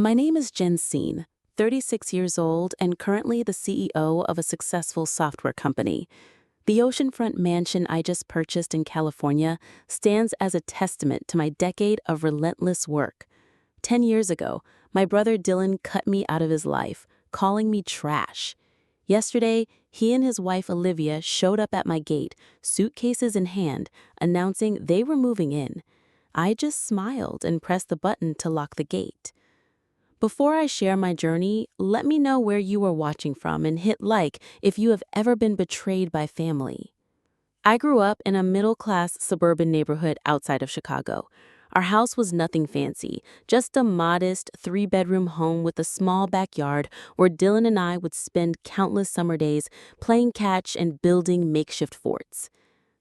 My name is Jensine, 36 years old and currently the CEO of a successful software company. The oceanfront mansion I just purchased in California stands as a testament to my decade of relentless work. 10 years ago, my brother Dylan cut me out of his life, calling me trash. Yesterday, he and his wife Olivia showed up at my gate, suitcases in hand, announcing they were moving in. I just smiled and pressed the button to lock the gate. Before I share my journey, let me know where you are watching from and hit like if you have ever been betrayed by family. I grew up in a middle-class suburban neighborhood outside of Chicago. Our house was nothing fancy, just a modest three-bedroom home with a small backyard where Dylan and I would spend countless summer days playing catch and building makeshift forts.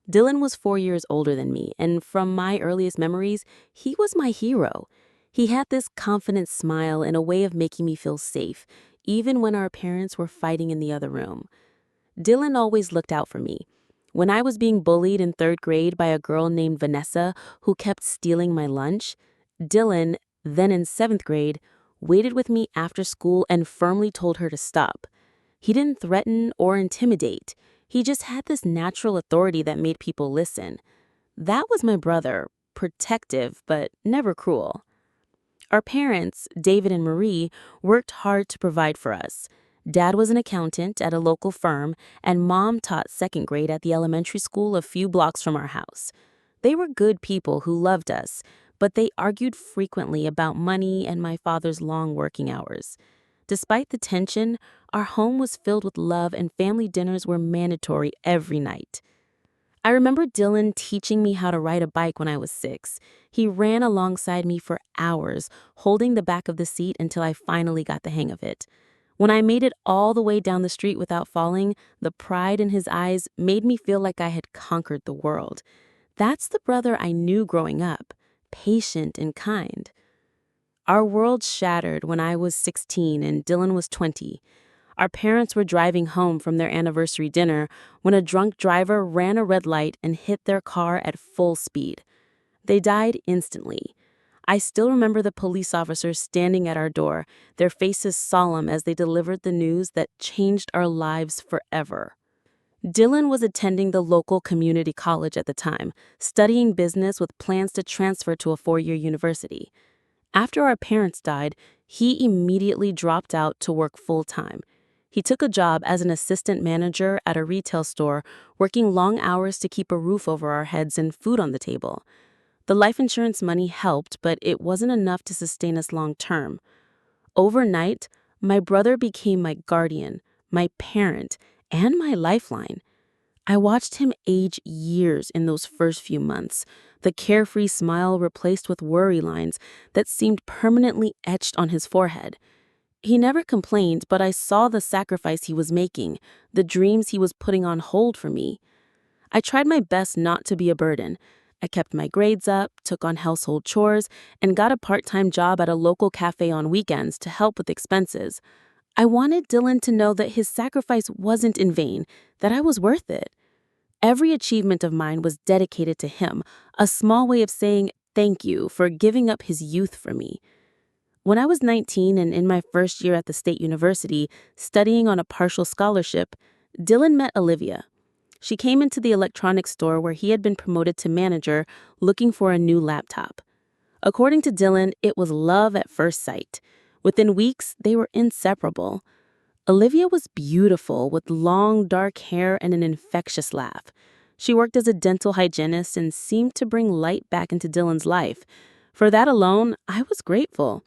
Dylan was 4 years older than me, and from my earliest memories, he was my hero. He had this confident smile and a way of making me feel safe, even when our parents were fighting in the other room. Dylan always looked out for me. When I was being bullied in third grade by a girl named Vanessa who kept stealing my lunch, Dylan, then in seventh grade, waited with me after school and firmly told her to stop. He didn't threaten or intimidate. He just had this natural authority that made people listen. That was my brother, protective but never cruel. Our parents, David and Marie, worked hard to provide for us. Dad was an accountant at a local firm, and Mom taught second grade at the elementary school a few blocks from our house. They were good people who loved us, but they argued frequently about money and my father's long working hours. Despite the tension, our home was filled with love and family dinners were mandatory every night. I remember Dylan teaching me how to ride a bike when I was 6. He ran alongside me for hours, holding the back of the seat until I finally got the hang of it. When I made it all the way down the street without falling, the pride in his eyes made me feel like I had conquered the world. That's the brother I knew growing up, patient and kind. Our world shattered when I was 16 and Dylan was 20. Our parents were driving home from their anniversary dinner when a drunk driver ran a red light and hit their car at full speed. They died instantly. I still remember the police officers standing at our door, their faces solemn as they delivered the news that changed our lives forever. Dylan was attending the local community college at the time, studying business with plans to transfer to a 4-year university. After our parents died, he immediately dropped out to work full-time. He took a job as an assistant manager at a retail store, working long hours to keep a roof over our heads and food on the table. The life insurance money helped, but it wasn't enough to sustain us long term. Overnight, my brother became my guardian, my parent, and my lifeline. I watched him age years in those first few months, the carefree smile replaced with worry lines that seemed permanently etched on his forehead. He never complained, but I saw the sacrifice he was making, the dreams he was putting on hold for me. I tried my best not to be a burden. I kept my grades up, took on household chores, and got a part-time job at a local cafe on weekends to help with expenses. I wanted Dylan to know that his sacrifice wasn't in vain, that I was worth it. Every achievement of mine was dedicated to him, a small way of saying thank you for giving up his youth for me. When I was 19 and in my first year at the state university, studying on a partial scholarship, Dylan met Olivia. She came into the electronics store where he had been promoted to manager, looking for a new laptop. According to Dylan, it was love at first sight. Within weeks, they were inseparable. Olivia was beautiful, with long, dark hair and an infectious laugh. She worked as a dental hygienist and seemed to bring light back into Dylan's life. For that alone, I was grateful.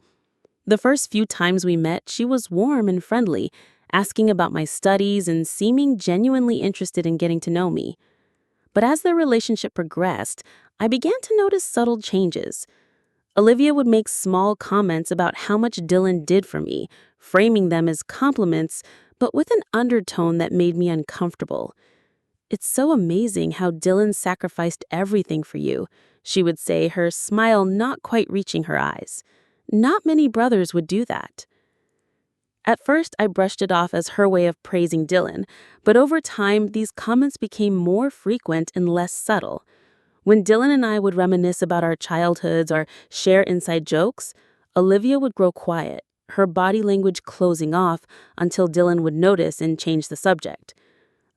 The first few times we met, she was warm and friendly, asking about my studies and seeming genuinely interested in getting to know me. But as their relationship progressed, I began to notice subtle changes. Olivia would make small comments about how much Dylan did for me, framing them as compliments, but with an undertone that made me uncomfortable. "It's so amazing how Dylan sacrificed everything for you," she would say, her smile not quite reaching her eyes. Not many brothers would do that. At first, I brushed it off as her way of praising Dylan, but over time, these comments became more frequent and less subtle. When Dylan and I would reminisce about our childhoods or share inside jokes, Olivia would grow quiet, her body language closing off until Dylan would notice and change the subject.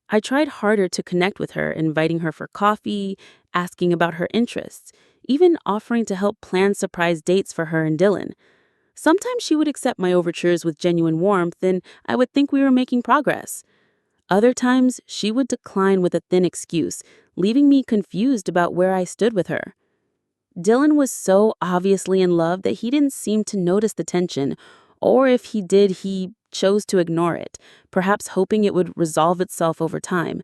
I tried harder to connect with her, inviting her for coffee, asking about her interests, even offering to help plan surprise dates for her and Dylan. Sometimes she would accept my overtures with genuine warmth, and I would think we were making progress. Other times, she would decline with a thin excuse, leaving me confused about where I stood with her. Dylan was so obviously in love that he didn't seem to notice the tension, or if he did, he chose to ignore it, perhaps hoping it would resolve itself over time.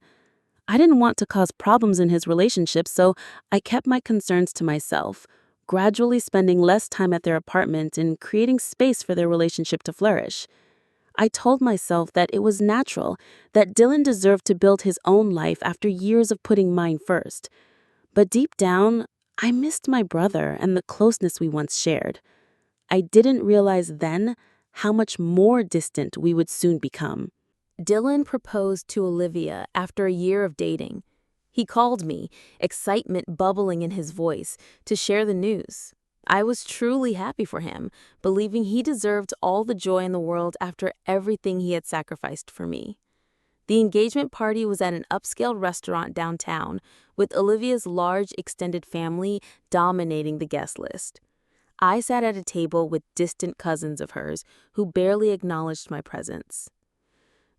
I didn't want to cause problems in his relationship, so I kept my concerns to myself, gradually spending less time at their apartment and creating space for their relationship to flourish. I told myself that it was natural, that Dylan deserved to build his own life after years of putting mine first. But deep down, I missed my brother and the closeness we once shared. I didn't realize then how much more distant we would soon become. Dylan proposed to Olivia after a year of dating. He called me, excitement bubbling in his voice, to share the news. I was truly happy for him, believing he deserved all the joy in the world after everything he had sacrificed for me. The engagement party was at an upscale restaurant downtown, with Olivia's large extended family dominating the guest list. I sat at a table with distant cousins of hers who barely acknowledged my presence.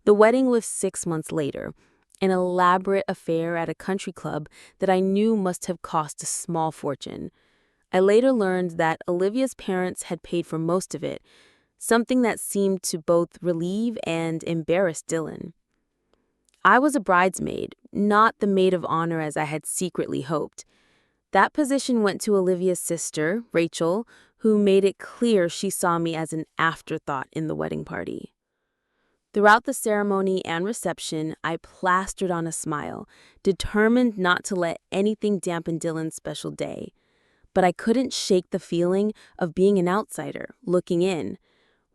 The wedding was 6 months later, an elaborate affair at a country club that I knew must have cost a small fortune. I later learned that Olivia's parents had paid for most of it, something that seemed to both relieve and embarrass Dylan. I was a bridesmaid, not the maid of honor as I had secretly hoped. That position went to Olivia's sister, Rachel, who made it clear she saw me as an afterthought in the wedding party. Throughout the ceremony and reception, I plastered on a smile, determined not to let anything dampen Dylan's special day. But I couldn't shake the feeling of being an outsider, looking in,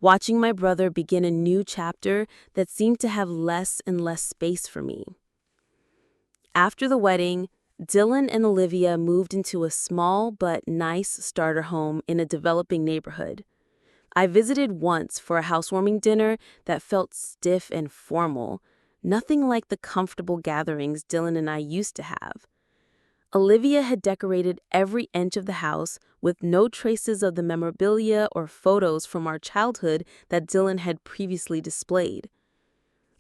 watching my brother begin a new chapter that seemed to have less and less space for me. After the wedding, Dylan and Olivia moved into a small but nice starter home in a developing neighborhood. I visited once for a housewarming dinner that felt stiff and formal, nothing like the comfortable gatherings Dylan and I used to have. Olivia had decorated every inch of the house with no traces of the memorabilia or photos from our childhood that Dylan had previously displayed.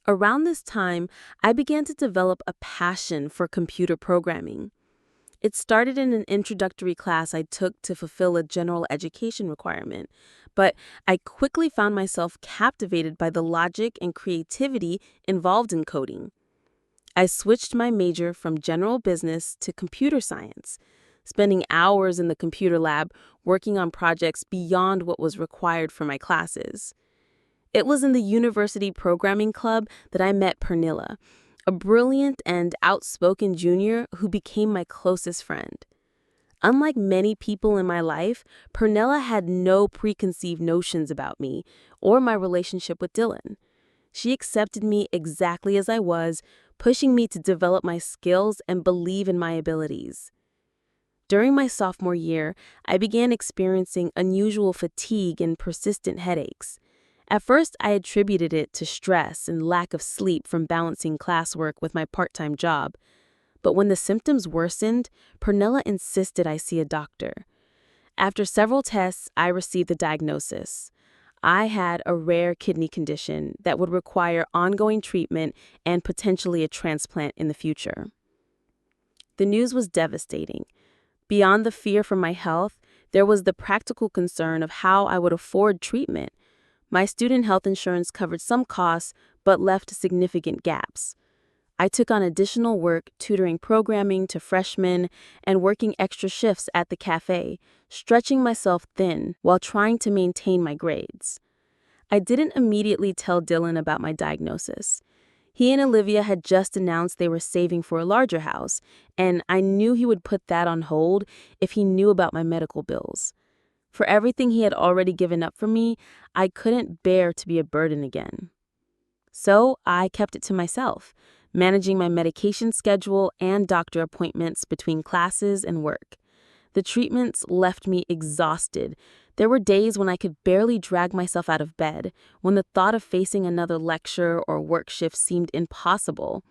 Around this time, I began to develop a passion for computer programming. It started in an introductory class I took to fulfill a general education requirement, but I quickly found myself captivated by the logic and creativity involved in coding. I switched my major from general business to computer science, spending hours in the computer lab working on projects beyond what was required for my classes. It was in the university programming club that I met Pernilla, a brilliant and outspoken junior who became my closest friend. Unlike many people in my life, Pernilla had no preconceived notions about me or my relationship with Dylan. She accepted me exactly as I was, pushing me to develop my skills and believe in my abilities. During my sophomore year, I began experiencing unusual fatigue and persistent headaches. At first, I attributed it to stress and lack of sleep from balancing classwork with my part-time job. But when the symptoms worsened, Pernilla insisted I see a doctor. After several tests, I received the diagnosis. I had a rare kidney condition that would require ongoing treatment and potentially a transplant in the future. The news was devastating. Beyond the fear for my health, there was the practical concern of how I would afford treatment. My student health insurance covered some costs, but left significant gaps. I took on additional work tutoring programming to freshmen and working extra shifts at the cafe, stretching myself thin while trying to maintain my grades. I didn't immediately tell Dylan about my diagnosis. He and Olivia had just announced they were saving for a larger house, and I knew he would put that on hold if he knew about my medical bills. For everything he had already given up for me, I couldn't bear to be a burden again. So I kept it to myself, managing my medication schedule and doctor appointments between classes and work. The treatments left me exhausted. There were days when I could barely drag myself out of bed, when the thought of facing another lecture or work shift seemed impossible.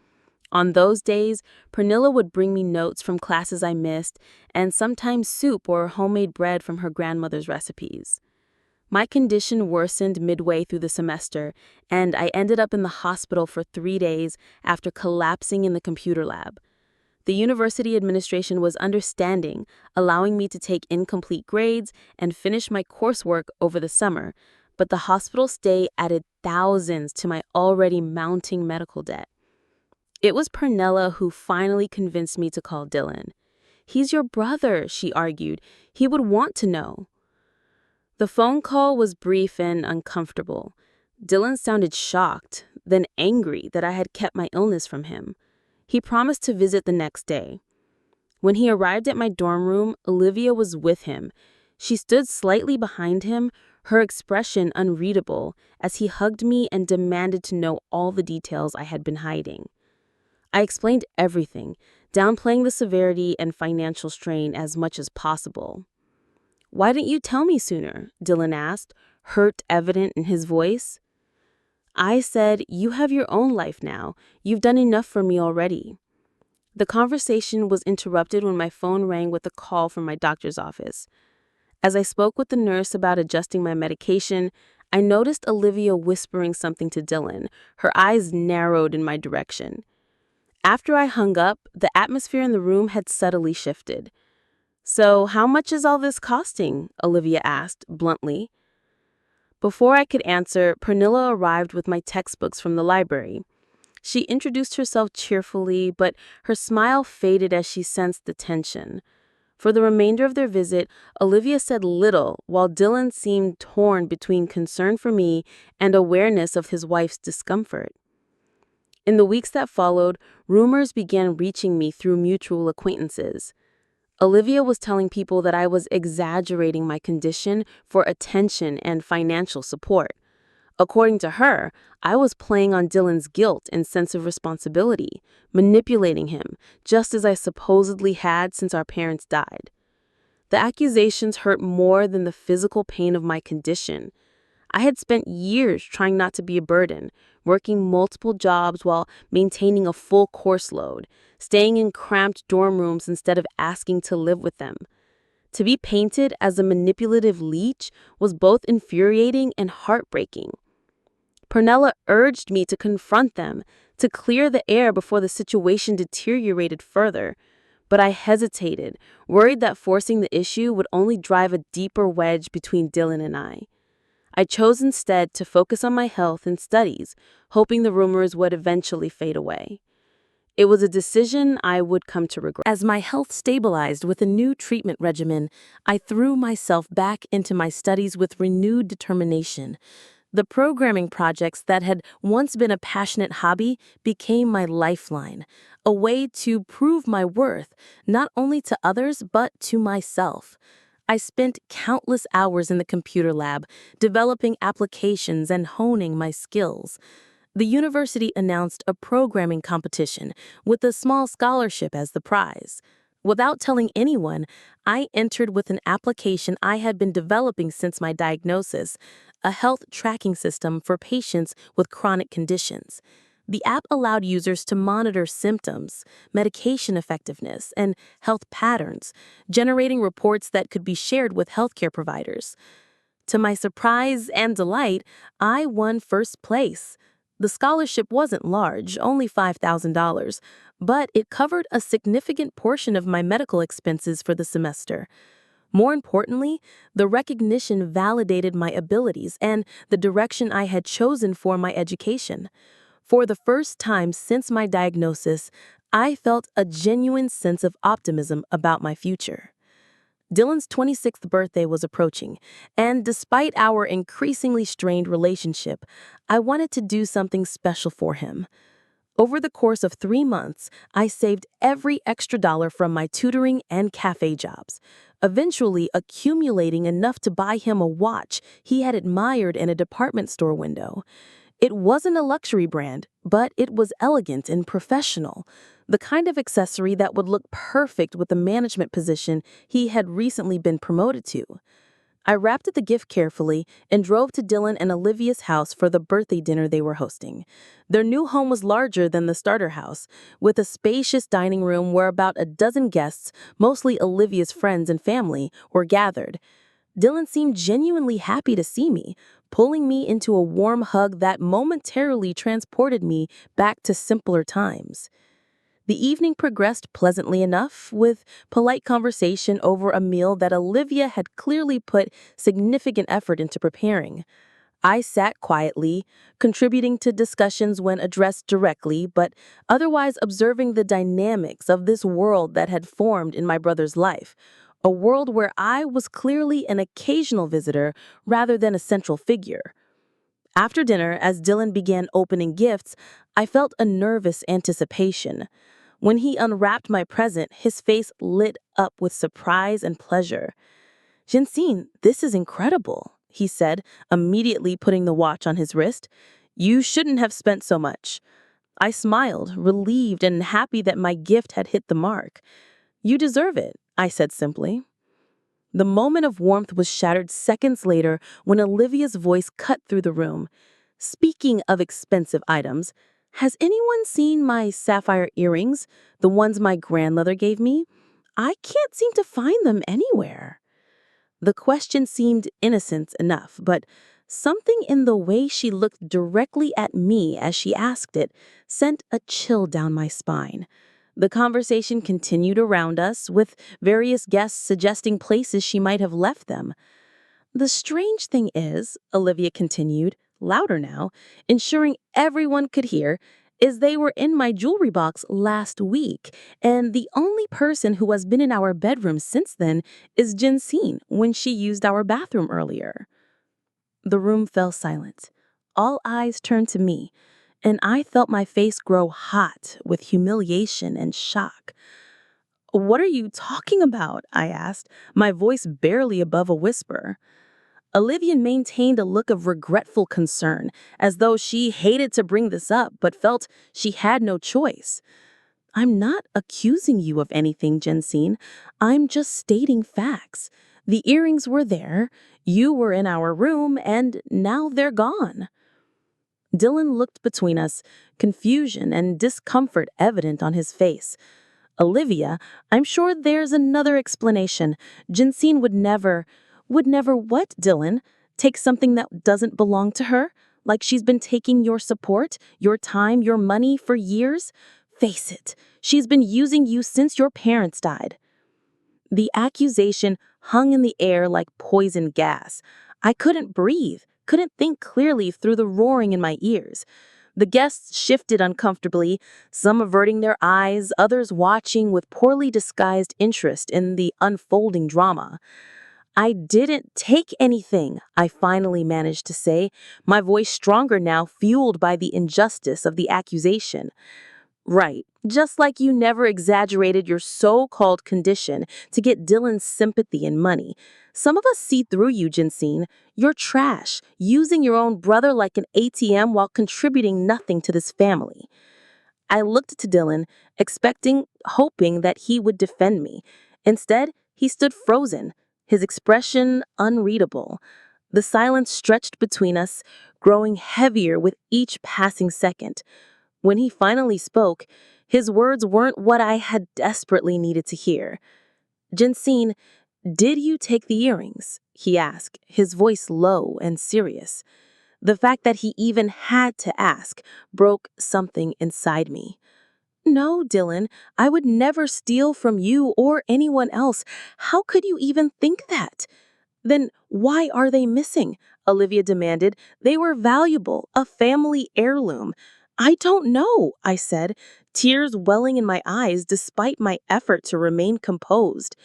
On those days, Pernilla would bring me notes from classes I missed, and sometimes soup or homemade bread from her grandmother's recipes. My condition worsened midway through the semester, and I ended up in the hospital for 3 days after collapsing in the computer lab. The university administration was understanding, allowing me to take incomplete grades and finish my coursework over the summer, but the hospital stay added thousands to my already mounting medical debt. It was Pernilla who finally convinced me to call Dylan. "He's your brother," she argued. "He would want to know." The phone call was brief and uncomfortable. Dylan sounded shocked, then angry that I had kept my illness from him. He promised to visit the next day. When he arrived at my dorm room, Olivia was with him. She stood slightly behind him, her expression unreadable, as he hugged me and demanded to know all the details I had been hiding. I explained everything, downplaying the severity and financial strain as much as possible. "Why didn't you tell me sooner?" Dylan asked, hurt evident in his voice. I said, "You have your own life now. You've done enough for me already." The conversation was interrupted when my phone rang with a call from my doctor's office. As I spoke with the nurse about adjusting my medication, I noticed Olivia whispering something to Dylan. Her eyes narrowed in my direction. After I hung up, the atmosphere in the room had subtly shifted. "So, how much is all this costing?" Olivia asked, bluntly. Before I could answer, Pernilla arrived with my textbooks from the library. She introduced herself cheerfully, but her smile faded as she sensed the tension. For the remainder of their visit, Olivia said little, while Dylan seemed torn between concern for me and awareness of his wife's discomfort. In the weeks that followed, rumors began reaching me through mutual acquaintances. Olivia was telling people that I was exaggerating my condition for attention and financial support. According to her, I was playing on Dylan's guilt and sense of responsibility, manipulating him, just as I supposedly had since our parents died. The accusations hurt more than the physical pain of my condition. I had spent years trying not to be a burden, working multiple jobs while maintaining a full course load, staying in cramped dorm rooms instead of asking to live with them. To be painted as a manipulative leech was both infuriating and heartbreaking. Pernilla urged me to confront them, to clear the air before the situation deteriorated further. But I hesitated, worried that forcing the issue would only drive a deeper wedge between Dylan and I. I chose instead to focus on my health and studies, hoping the rumors would eventually fade away. It was a decision I would come to regret. As my health stabilized with a new treatment regimen, I threw myself back into my studies with renewed determination. The programming projects that had once been a passionate hobby became my lifeline, a way to prove my worth, not only to others, but to myself. I spent countless hours in the computer lab, developing applications and honing my skills. The university announced a programming competition with a small scholarship as the prize. Without telling anyone, I entered with an application I had been developing since my diagnosis, a health tracking system for patients with chronic conditions. The app allowed users to monitor symptoms, medication effectiveness, and health patterns, generating reports that could be shared with healthcare providers. To my surprise and delight, I won first place. The scholarship wasn't large, only $5,000, but it covered a significant portion of my medical expenses for the semester. More importantly, the recognition validated my abilities and the direction I had chosen for my education. For the first time since my diagnosis, I felt a genuine sense of optimism about my future. Dylan's 26th birthday was approaching, and despite our increasingly strained relationship, I wanted to do something special for him. Over the course of 3 months, I saved every extra dollar from my tutoring and cafe jobs, eventually accumulating enough to buy him a watch he had admired in a department store window. It wasn't a luxury brand, but it was elegant and professional, the kind of accessory that would look perfect with the management position he had recently been promoted to. I wrapped the gift carefully and drove to Dylan and Olivia's house for the birthday dinner they were hosting. Their new home was larger than the starter house, with a spacious dining room where about a dozen guests, mostly Olivia's friends and family, were gathered. Dylan seemed genuinely happy to see me, pulling me into a warm hug that momentarily transported me back to simpler times. The evening progressed pleasantly enough, with polite conversation over a meal that Olivia had clearly put significant effort into preparing. I sat quietly, contributing to discussions when addressed directly, but otherwise observing the dynamics of this world that had formed in my brother's life, a world where I was clearly an occasional visitor rather than a central figure. After dinner, as Dylan began opening gifts, I felt a nervous anticipation. When he unwrapped my present, his face lit up with surprise and pleasure. "Jensine, this is incredible," he said, immediately putting the watch on his wrist. "You shouldn't have spent so much." I smiled, relieved and happy that my gift had hit the mark. "You deserve it," I said simply. The moment of warmth was shattered seconds later when Olivia's voice cut through the room. "Speaking of expensive items, has anyone seen my sapphire earrings, the ones my grandmother gave me? I can't seem to find them anywhere." The question seemed innocent enough, but something in the way she looked directly at me as she asked it sent a chill down my spine. The conversation continued around us, with various guests suggesting places she might have left them. "The strange thing is," Olivia continued, louder now, ensuring everyone could hear, "is they were in my jewelry box last week, and the only person who has been in our bedroom since then is Jensine when she used our bathroom earlier." The room fell silent. All eyes turned to me, and I felt my face grow hot with humiliation and shock. "What are you talking about?" I asked, my voice barely above a whisper. Olivia maintained a look of regretful concern, as though she hated to bring this up but felt she had no choice. "I'm not accusing you of anything, Jensine. I'm just stating facts. The earrings were there, you were in our room, and now they're gone." Dylan looked between us, confusion and discomfort evident on his face. "Olivia, I'm sure there's another explanation. Jensine would never what, Dylan? Take something that doesn't belong to her? Like she's been taking your support, your time, your money for years? Face it, she's been using you since your parents died." The accusation hung in the air like poison gas. I couldn't breathe, couldn't think clearly through the roaring in my ears. The guests shifted uncomfortably, some averting their eyes, others watching with poorly disguised interest in the unfolding drama. "I didn't take anything," I finally managed to say, my voice stronger now, fueled by the injustice of the accusation. "Right, just like you never exaggerated your so-called condition to get Dylan's sympathy and money. Some of us see through you, Jensine. You're trash, using your own brother like an ATM while contributing nothing to this family." I looked to Dylan, expecting, hoping that he would defend me. Instead, he stood frozen, his expression unreadable. The silence stretched between us, growing heavier with each passing second. When he finally spoke, his words weren't what I had desperately needed to hear. "Jensine, did you take the earrings?" he asked, his voice low and serious. The fact that he even had to ask broke something inside me. "No, Dylan, I would never steal from you or anyone else. How could you even think that?" "Then why are they missing?" Olivia demanded. "They were valuable, a family heirloom." "I don't know," I said, tears welling in my eyes despite my effort to remain composed.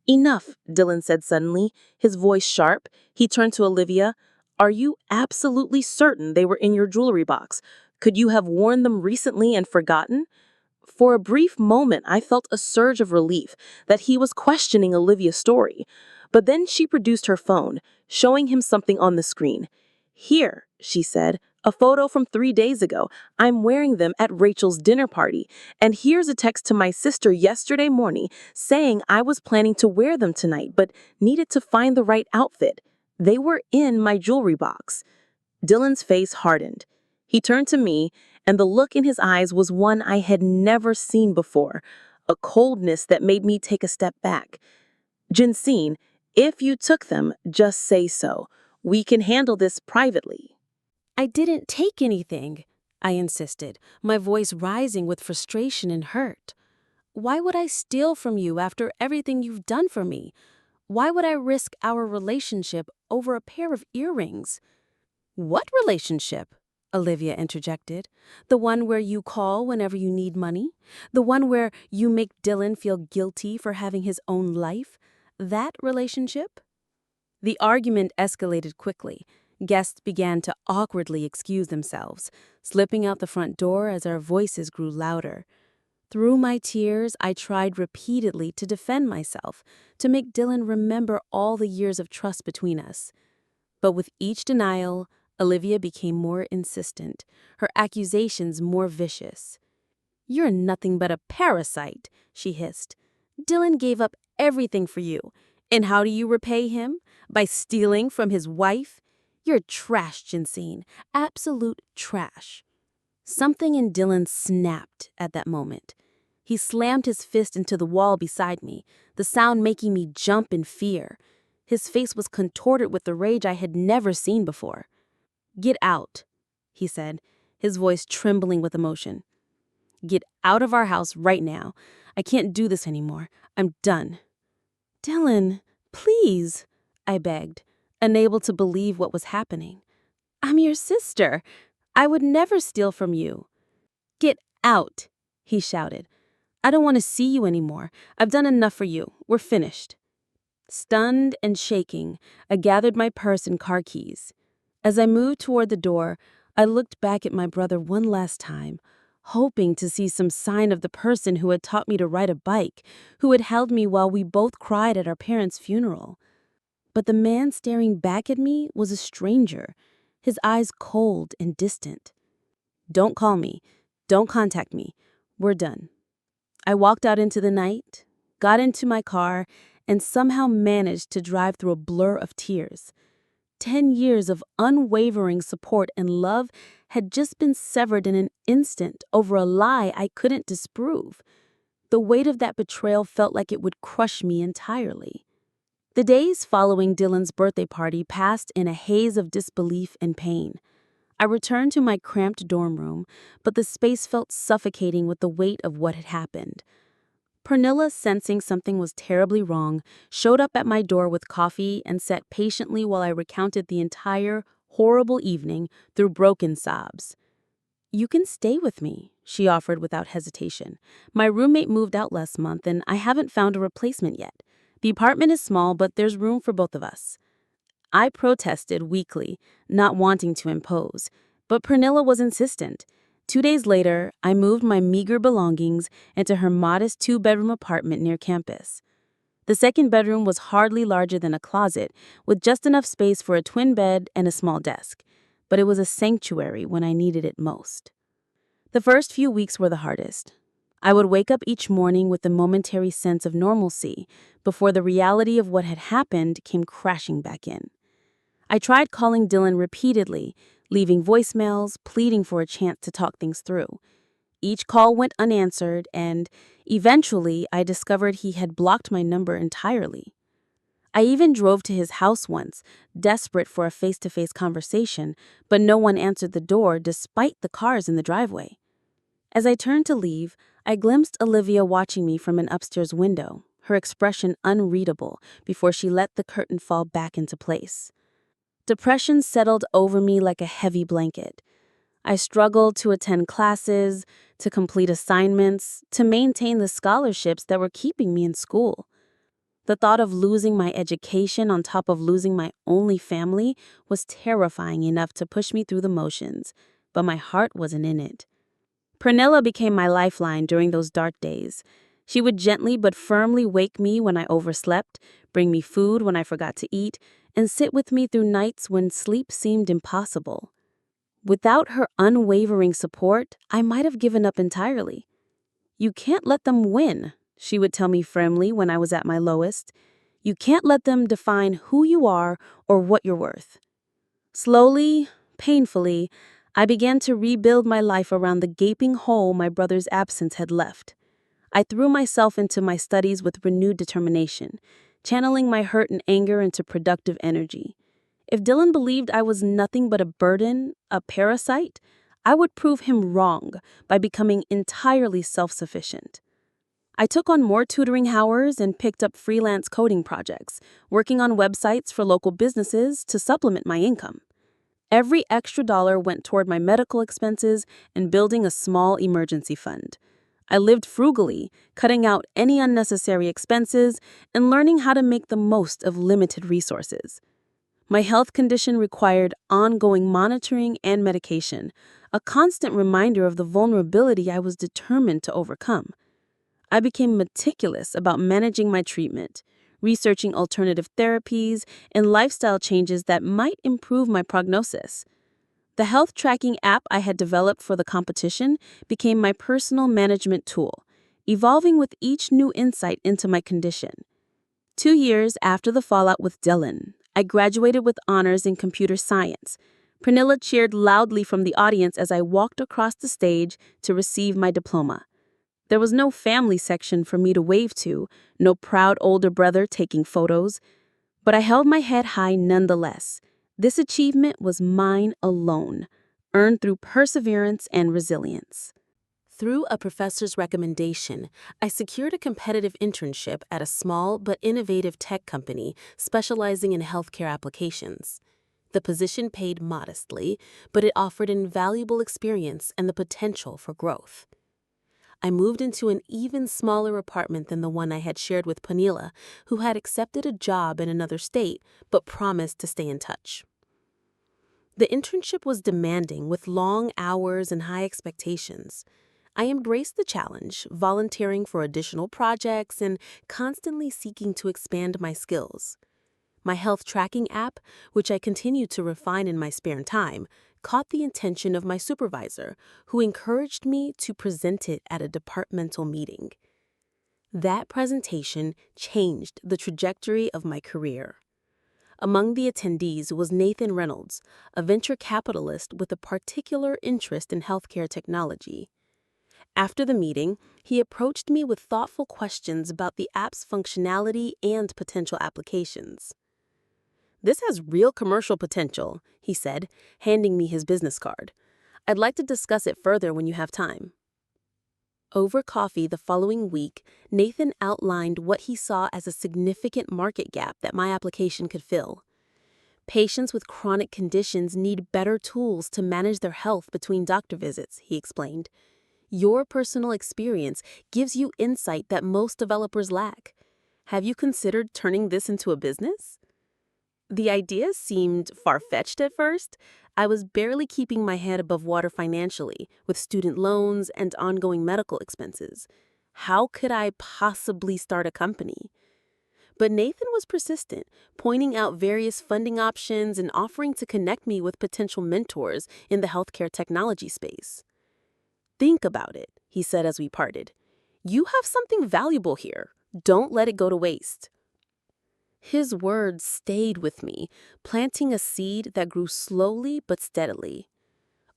"Enough," Dylan said suddenly, his voice sharp. He turned to Olivia. "Are you absolutely certain they were in your jewelry box? Could you have worn them recently and forgotten?" For a brief moment, I felt a surge of relief that he was questioning Olivia's story. But then she produced her phone, showing him something on the screen. "Here," she said, "a photo from 3 days ago. I'm wearing them at Rachel's dinner party. And here's a text to my sister yesterday morning saying I was planning to wear them tonight but needed to find the right outfit. They were in my jewelry box." Dylan's face hardened. He turned to me, and the look in his eyes was one I had never seen before, a coldness that made me take a step back. "Jensine, if you took them, just say so. We can handle this privately." I didn't take anything, I insisted, my voice rising with frustration and hurt. Why would I steal from you after everything you've done for me? Why would I risk our relationship over a pair of earrings? What relationship? Olivia interjected. The one where you call whenever you need money? The one where you make Dylan feel guilty for having his own life? That relationship? The argument escalated quickly. Guests began to awkwardly excuse themselves, slipping out the front door as our voices grew louder. Through my tears, I tried repeatedly to defend myself, to make Dylan remember all the years of trust between us. But with each denial, Olivia became more insistent, her accusations more vicious. "You're nothing but a parasite," she hissed. "Dylan gave up everything for you. And how do you repay him? By stealing from his wife? You're trash, Jensine. Absolute trash." Something in Dylan snapped at that moment. He slammed his fist into the wall beside me, the sound making me jump in fear. His face was contorted with the rage I had never seen before. "Get out," he said, his voice trembling with emotion. "Get out of our house right now. I can't do this anymore. I'm done." "Dylan, please," I begged, unable to believe what was happening. "I'm your sister. I would never steal from you." "Get out," he shouted. "I don't want to see you anymore. I've done enough for you. We're finished." Stunned and shaking, I gathered my purse and car keys. As I moved toward the door, I looked back at my brother one last time, hoping to see some sign of the person who had taught me to ride a bike, who had held me while we both cried at our parents' funeral. But the man staring back at me was a stranger, his eyes cold and distant. "Don't call me. Don't contact me. We're done." I walked out into the night, got into my car, and somehow managed to drive through a blur of tears. 10 years of unwavering support and love had just been severed in an instant over a lie I couldn't disprove. The weight of that betrayal felt like it would crush me entirely. The days following Dylan's birthday party passed in a haze of disbelief and pain. I returned to my cramped dorm room, but the space felt suffocating with the weight of what had happened. Pernilla, sensing something was terribly wrong, showed up at my door with coffee and sat patiently while I recounted the entire horrible evening through broken sobs. "You can stay with me," she offered without hesitation. "My roommate moved out last month and I haven't found a replacement yet. The apartment is small, but there's room for both of us." I protested weakly, not wanting to impose, but Pernilla was insistent. 2 days later, I moved my meager belongings into her modest 2-bedroom apartment near campus. The second bedroom was hardly larger than a closet, with just enough space for a twin bed and a small desk, but it was a sanctuary when I needed it most. The first few weeks were the hardest. I would wake up each morning with a momentary sense of normalcy before the reality of what had happened came crashing back in. I tried calling Dylan repeatedly, leaving voicemails, pleading for a chance to talk things through. Each call went unanswered, and eventually I discovered he had blocked my number entirely. I even drove to his house once, desperate for a face-to-face conversation, but no one answered the door despite the cars in the driveway. As I turned to leave, I glimpsed Olivia watching me from an upstairs window, her expression unreadable before she let the curtain fall back into place. Depression settled over me like a heavy blanket. I struggled to attend classes, to complete assignments, to maintain the scholarships that were keeping me in school. The thought of losing my education on top of losing my only family was terrifying enough to push me through the motions, but my heart wasn't in it. Pernilla became my lifeline during those dark days. She would gently but firmly wake me when I overslept, bring me food when I forgot to eat, and sit with me through nights when sleep seemed impossible. Without her unwavering support, I might have given up entirely. "You can't let them win," she would tell me firmly when I was at my lowest. "You can't let them define who you are or what you're worth." Slowly, painfully, I began to rebuild my life around the gaping hole my brother's absence had left. I threw myself into my studies with renewed determination, channeling my hurt and anger into productive energy. If Dylan believed I was nothing but a burden, a parasite, I would prove him wrong by becoming entirely self-sufficient. I took on more tutoring hours and picked up freelance coding projects, working on websites for local businesses to supplement my income. Every extra dollar went toward my medical expenses and building a small emergency fund. I lived frugally, cutting out any unnecessary expenses and learning how to make the most of limited resources. My health condition required ongoing monitoring and medication, a constant reminder of the vulnerability I was determined to overcome. I became meticulous about managing my treatment, researching alternative therapies and lifestyle changes that might improve my prognosis. The health tracking app I had developed for the competition became my personal management tool, evolving with each new insight into my condition. 2 years after the fallout with Dylan, I graduated with honors in computer science. Pernilla cheered loudly from the audience as I walked across the stage to receive my diploma. There was no family section for me to wave to, no proud older brother taking photos, but I held my head high nonetheless. This achievement was mine alone, earned through perseverance and resilience. Through a professor's recommendation, I secured a competitive internship at a small but innovative tech company specializing in healthcare applications. The position paid modestly, but it offered invaluable experience and the potential for growth. I moved into an even smaller apartment than the one I had shared with Pernilla, who had accepted a job in another state but promised to stay in touch. The internship was demanding with long hours and high expectations. I embraced the challenge, volunteering for additional projects and constantly seeking to expand my skills. My health tracking app, which I continued to refine in my spare time, caught the attention of my supervisor, who encouraged me to present it at a departmental meeting. That presentation changed the trajectory of my career. Among the attendees was Nathan Reynolds, a venture capitalist with a particular interest in healthcare technology. After the meeting, he approached me with thoughtful questions about the app's functionality and potential applications. "This has real commercial potential," he said, handing me his business card. "I'd like to discuss it further when you have time." Over coffee the following week, Nathan outlined what he saw as a significant market gap that my application could fill. Patients with chronic conditions need better tools to manage their health between doctor visits, he explained. Your personal experience gives you insight that most developers lack. Have you considered turning this into a business? The idea seemed far-fetched at first. I was barely keeping my head above water financially, with student loans and ongoing medical expenses. How could I possibly start a company? But Nathan was persistent, pointing out various funding options and offering to connect me with potential mentors in the healthcare technology space. "Think about it," he said as we parted. "You have something valuable here. Don't let it go to waste." His words stayed with me, planting a seed that grew slowly but steadily.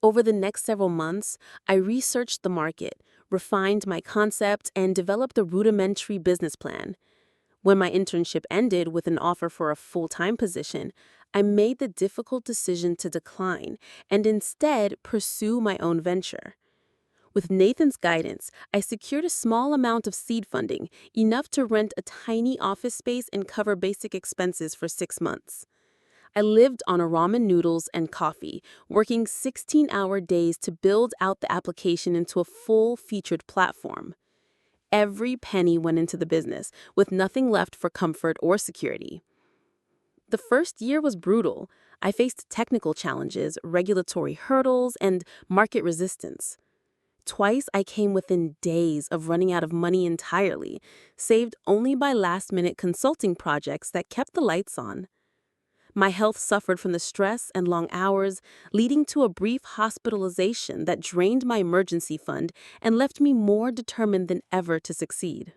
Over the next several months, I researched the market, refined my concept, and developed a rudimentary business plan. When my internship ended with an offer for a full-time position, I made the difficult decision to decline and instead pursue my own venture. With Nathan's guidance, I secured a small amount of seed funding, enough to rent a tiny office space and cover basic expenses for 6 months. I lived on a ramen noodles and coffee, working 16-hour days to build out the application into a full-featured platform. Every penny went into the business, with nothing left for comfort or security. The first year was brutal. I faced technical challenges, regulatory hurdles, and market resistance. Twice I came within days of running out of money entirely, saved only by last-minute consulting projects that kept the lights on. My health suffered from the stress and long hours, leading to a brief hospitalization that drained my emergency fund and left me more determined than ever to succeed.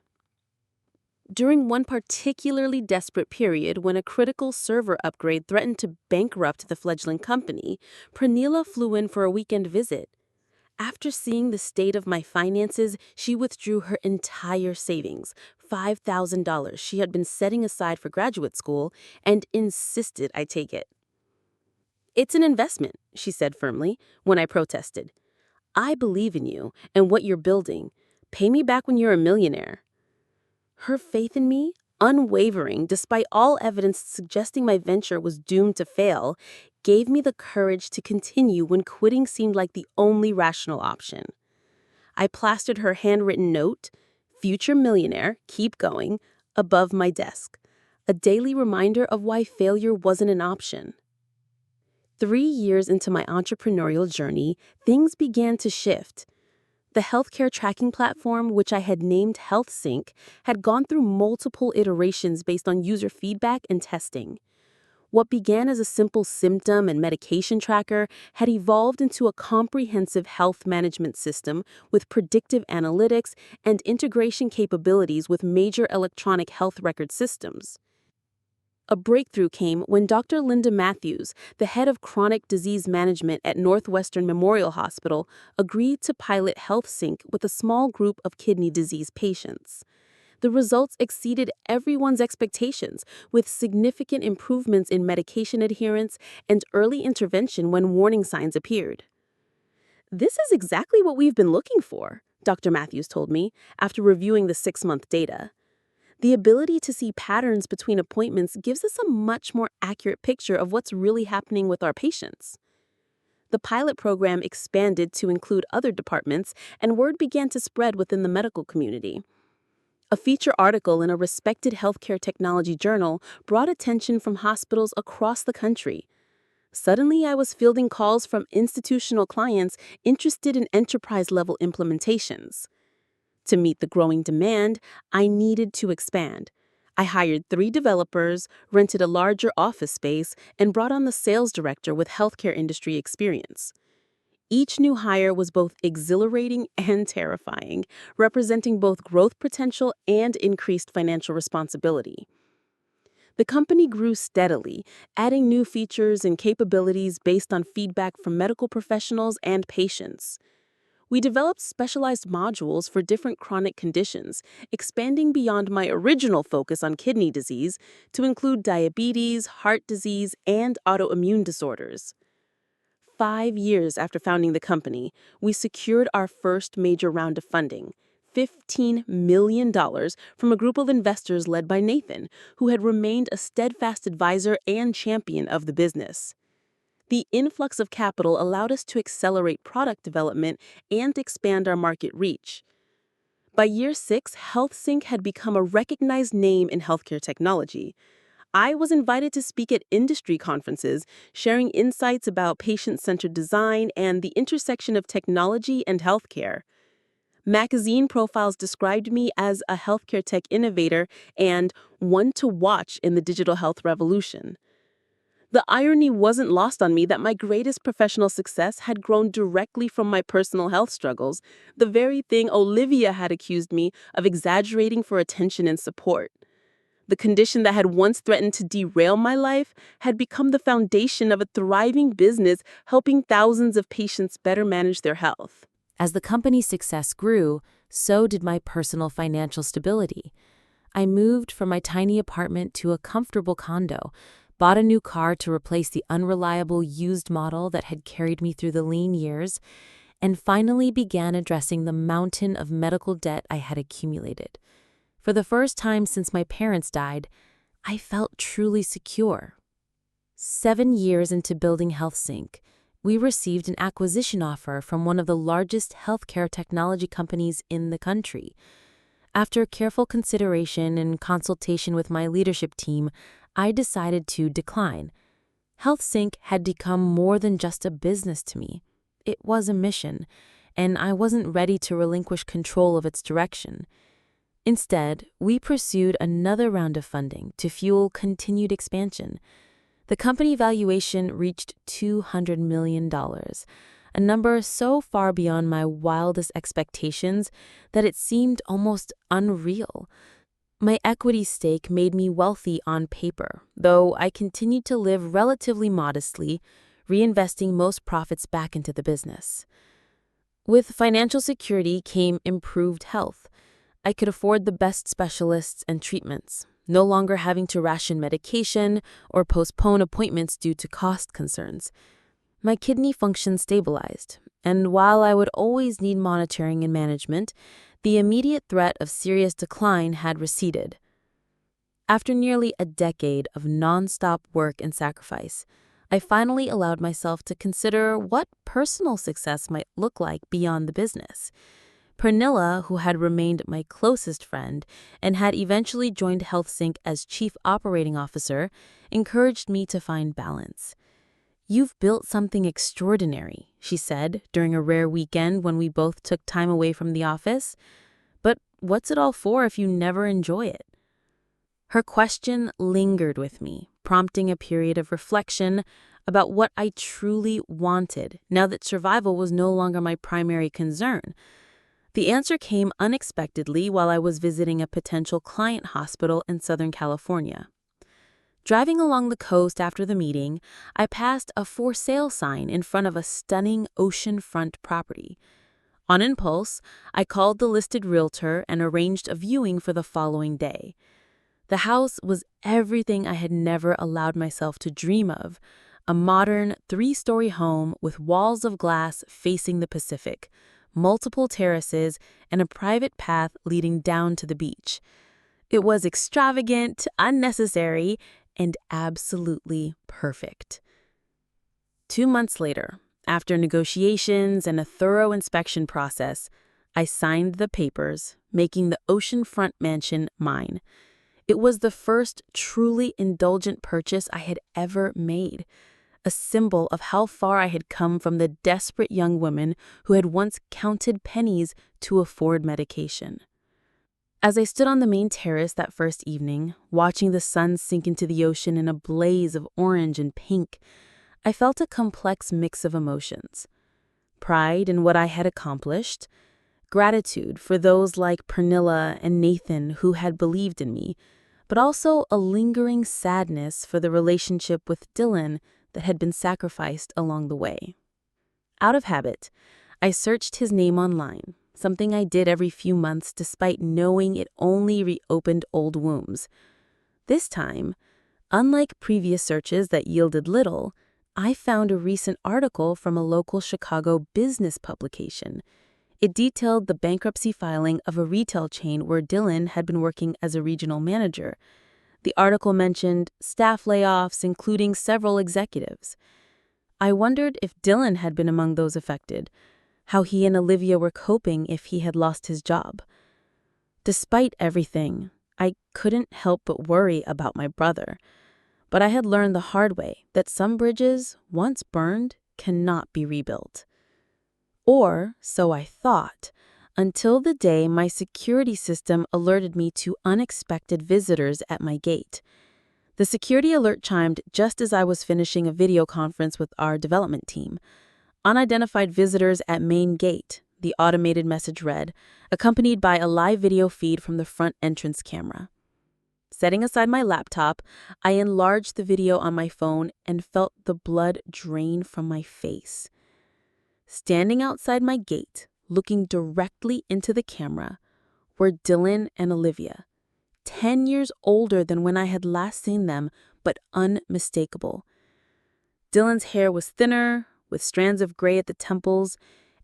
During one particularly desperate period, when a critical server upgrade threatened to bankrupt the fledgling company, Pranila flew in for a weekend visit. After seeing the state of my finances, she withdrew her entire savings, $5,000 she had been setting aside for graduate school, and insisted I take it. "It's an investment," she said firmly, when I protested. "I believe in you and what you're building. Pay me back when you're a millionaire." Her faith in me, unwavering despite all evidence suggesting my venture was doomed to fail, gave me the courage to continue when quitting seemed like the only rational option. I plastered her handwritten note, "Future millionaire, keep going," above my desk, a daily reminder of why failure wasn't an option. 3 years into my entrepreneurial journey, things began to shift. The healthcare tracking platform, which I had named HealthSync, had gone through multiple iterations based on user feedback and testing. What began as a simple symptom and medication tracker had evolved into a comprehensive health management system with predictive analytics and integration capabilities with major electronic health record systems. A breakthrough came when Dr. Linda Matthews, the head of chronic disease management at Northwestern Memorial Hospital, agreed to pilot HealthSync with a small group of kidney disease patients. The results exceeded everyone's expectations, with significant improvements in medication adherence and early intervention when warning signs appeared. "This is exactly what we've been looking for," Dr. Matthews told me after reviewing the 6-month data. "The ability to see patterns between appointments gives us a much more accurate picture of what's really happening with our patients." The pilot program expanded to include other departments, and word began to spread within the medical community. A feature article in a respected healthcare technology journal brought attention from hospitals across the country. Suddenly, I was fielding calls from institutional clients interested in enterprise-level implementations. To meet the growing demand, I needed to expand. I hired 3 developers, rented a larger office space, and brought on the sales director with healthcare industry experience. Each new hire was both exhilarating and terrifying, representing both growth potential and increased financial responsibility. The company grew steadily, adding new features and capabilities based on feedback from medical professionals and patients. We developed specialized modules for different chronic conditions, expanding beyond my original focus on kidney disease to include diabetes, heart disease, and autoimmune disorders. 5 years after founding the company, we secured our first major round of funding, $15 million from a group of investors led by Nathan, who had remained a steadfast advisor and champion of the business. The influx of capital allowed us to accelerate product development and expand our market reach. By year 6, HealthSync had become a recognized name in healthcare technology. I was invited to speak at industry conferences, sharing insights about patient-centered design and the intersection of technology and healthcare. Magazine profiles described me as a healthcare tech innovator and one to watch in the digital health revolution. The irony wasn't lost on me that my greatest professional success had grown directly from my personal health struggles, the very thing Olivia had accused me of exaggerating for attention and support. The condition that had once threatened to derail my life had become the foundation of a thriving business helping thousands of patients better manage their health. As the company's success grew, so did my personal financial stability. I moved from my tiny apartment to a comfortable condo, bought a new car to replace the unreliable used model that had carried me through the lean years, and finally began addressing the mountain of medical debt I had accumulated. For the first time since my parents died, I felt truly secure. 7 years into building HealthSync, we received an acquisition offer from one of the largest healthcare technology companies in the country. After careful consideration and consultation with my leadership team, I decided to decline. HealthSync had become more than just a business to me. It was a mission, and I wasn't ready to relinquish control of its direction. Instead, we pursued another round of funding to fuel continued expansion. The company valuation reached $200 million, a number so far beyond my wildest expectations that it seemed almost unreal. My equity stake made me wealthy on paper, though I continued to live relatively modestly, reinvesting most profits back into the business. With financial security came improved health. I could afford the best specialists and treatments, no longer having to ration medication or postpone appointments due to cost concerns. My kidney function stabilized, and while I would always need monitoring and management, the immediate threat of serious decline had receded. After nearly a decade of nonstop work and sacrifice, I finally allowed myself to consider what personal success might look like beyond the business. Pernilla, who had remained my closest friend and had eventually joined HealthSync as Chief Operating Officer, encouraged me to find balance. "You've built something extraordinary," she said during a rare weekend when we both took time away from the office. "But what's it all for if you never enjoy it?" Her question lingered with me, prompting a period of reflection about what I truly wanted now that survival was no longer my primary concern. The answer came unexpectedly while I was visiting a potential client hospital in Southern California. Driving along the coast after the meeting, I passed a for sale sign in front of a stunning oceanfront property. On impulse, I called the listed realtor and arranged a viewing for the following day. The house was everything I had never allowed myself to dream of: a modern 3-story home with walls of glass facing the Pacific, multiple terraces, and a private path leading down to the beach. It was extravagant, unnecessary, and absolutely perfect. 2 months later, after negotiations and a thorough inspection process, I signed the papers, making the oceanfront mansion mine. It was the first truly indulgent purchase I had ever made, a symbol of how far I had come from the desperate young woman who had once counted pennies to afford medication. As I stood on the main terrace that first evening, watching the sun sink into the ocean in a blaze of orange and pink, I felt a complex mix of emotions: pride in what I had accomplished, gratitude for those like Pernilla and Nathan who had believed in me, but also a lingering sadness for the relationship with Dylan that had been sacrificed along the way. Out of habit, I searched his name online, something I did every few months despite knowing it only reopened old wounds. This time, unlike previous searches that yielded little, I found a recent article from a local Chicago business publication. It detailed the bankruptcy filing of a retail chain where Dylan had been working as a regional manager. The article mentioned staff layoffs, including several executives. I wondered if Dylan had been among those affected, how he and Olivia were coping if he had lost his job. Despite everything, I couldn't help but worry about my brother. But I had learned the hard way that some bridges, once burned, cannot be rebuilt. Or so I thought, until the day my security system alerted me to unexpected visitors at my gate. The security alert chimed just as I was finishing a video conference with our development team. "Unidentified visitors at main gate," the automated message read, accompanied by a live video feed from the front entrance camera. Setting aside my laptop, I enlarged the video on my phone and felt the blood drain from my face. Standing outside my gate, looking directly into the camera, were Dylan and Olivia, 10 years older than when I had last seen them, but unmistakable. Dylan's hair was thinner, with strands of gray at the temples,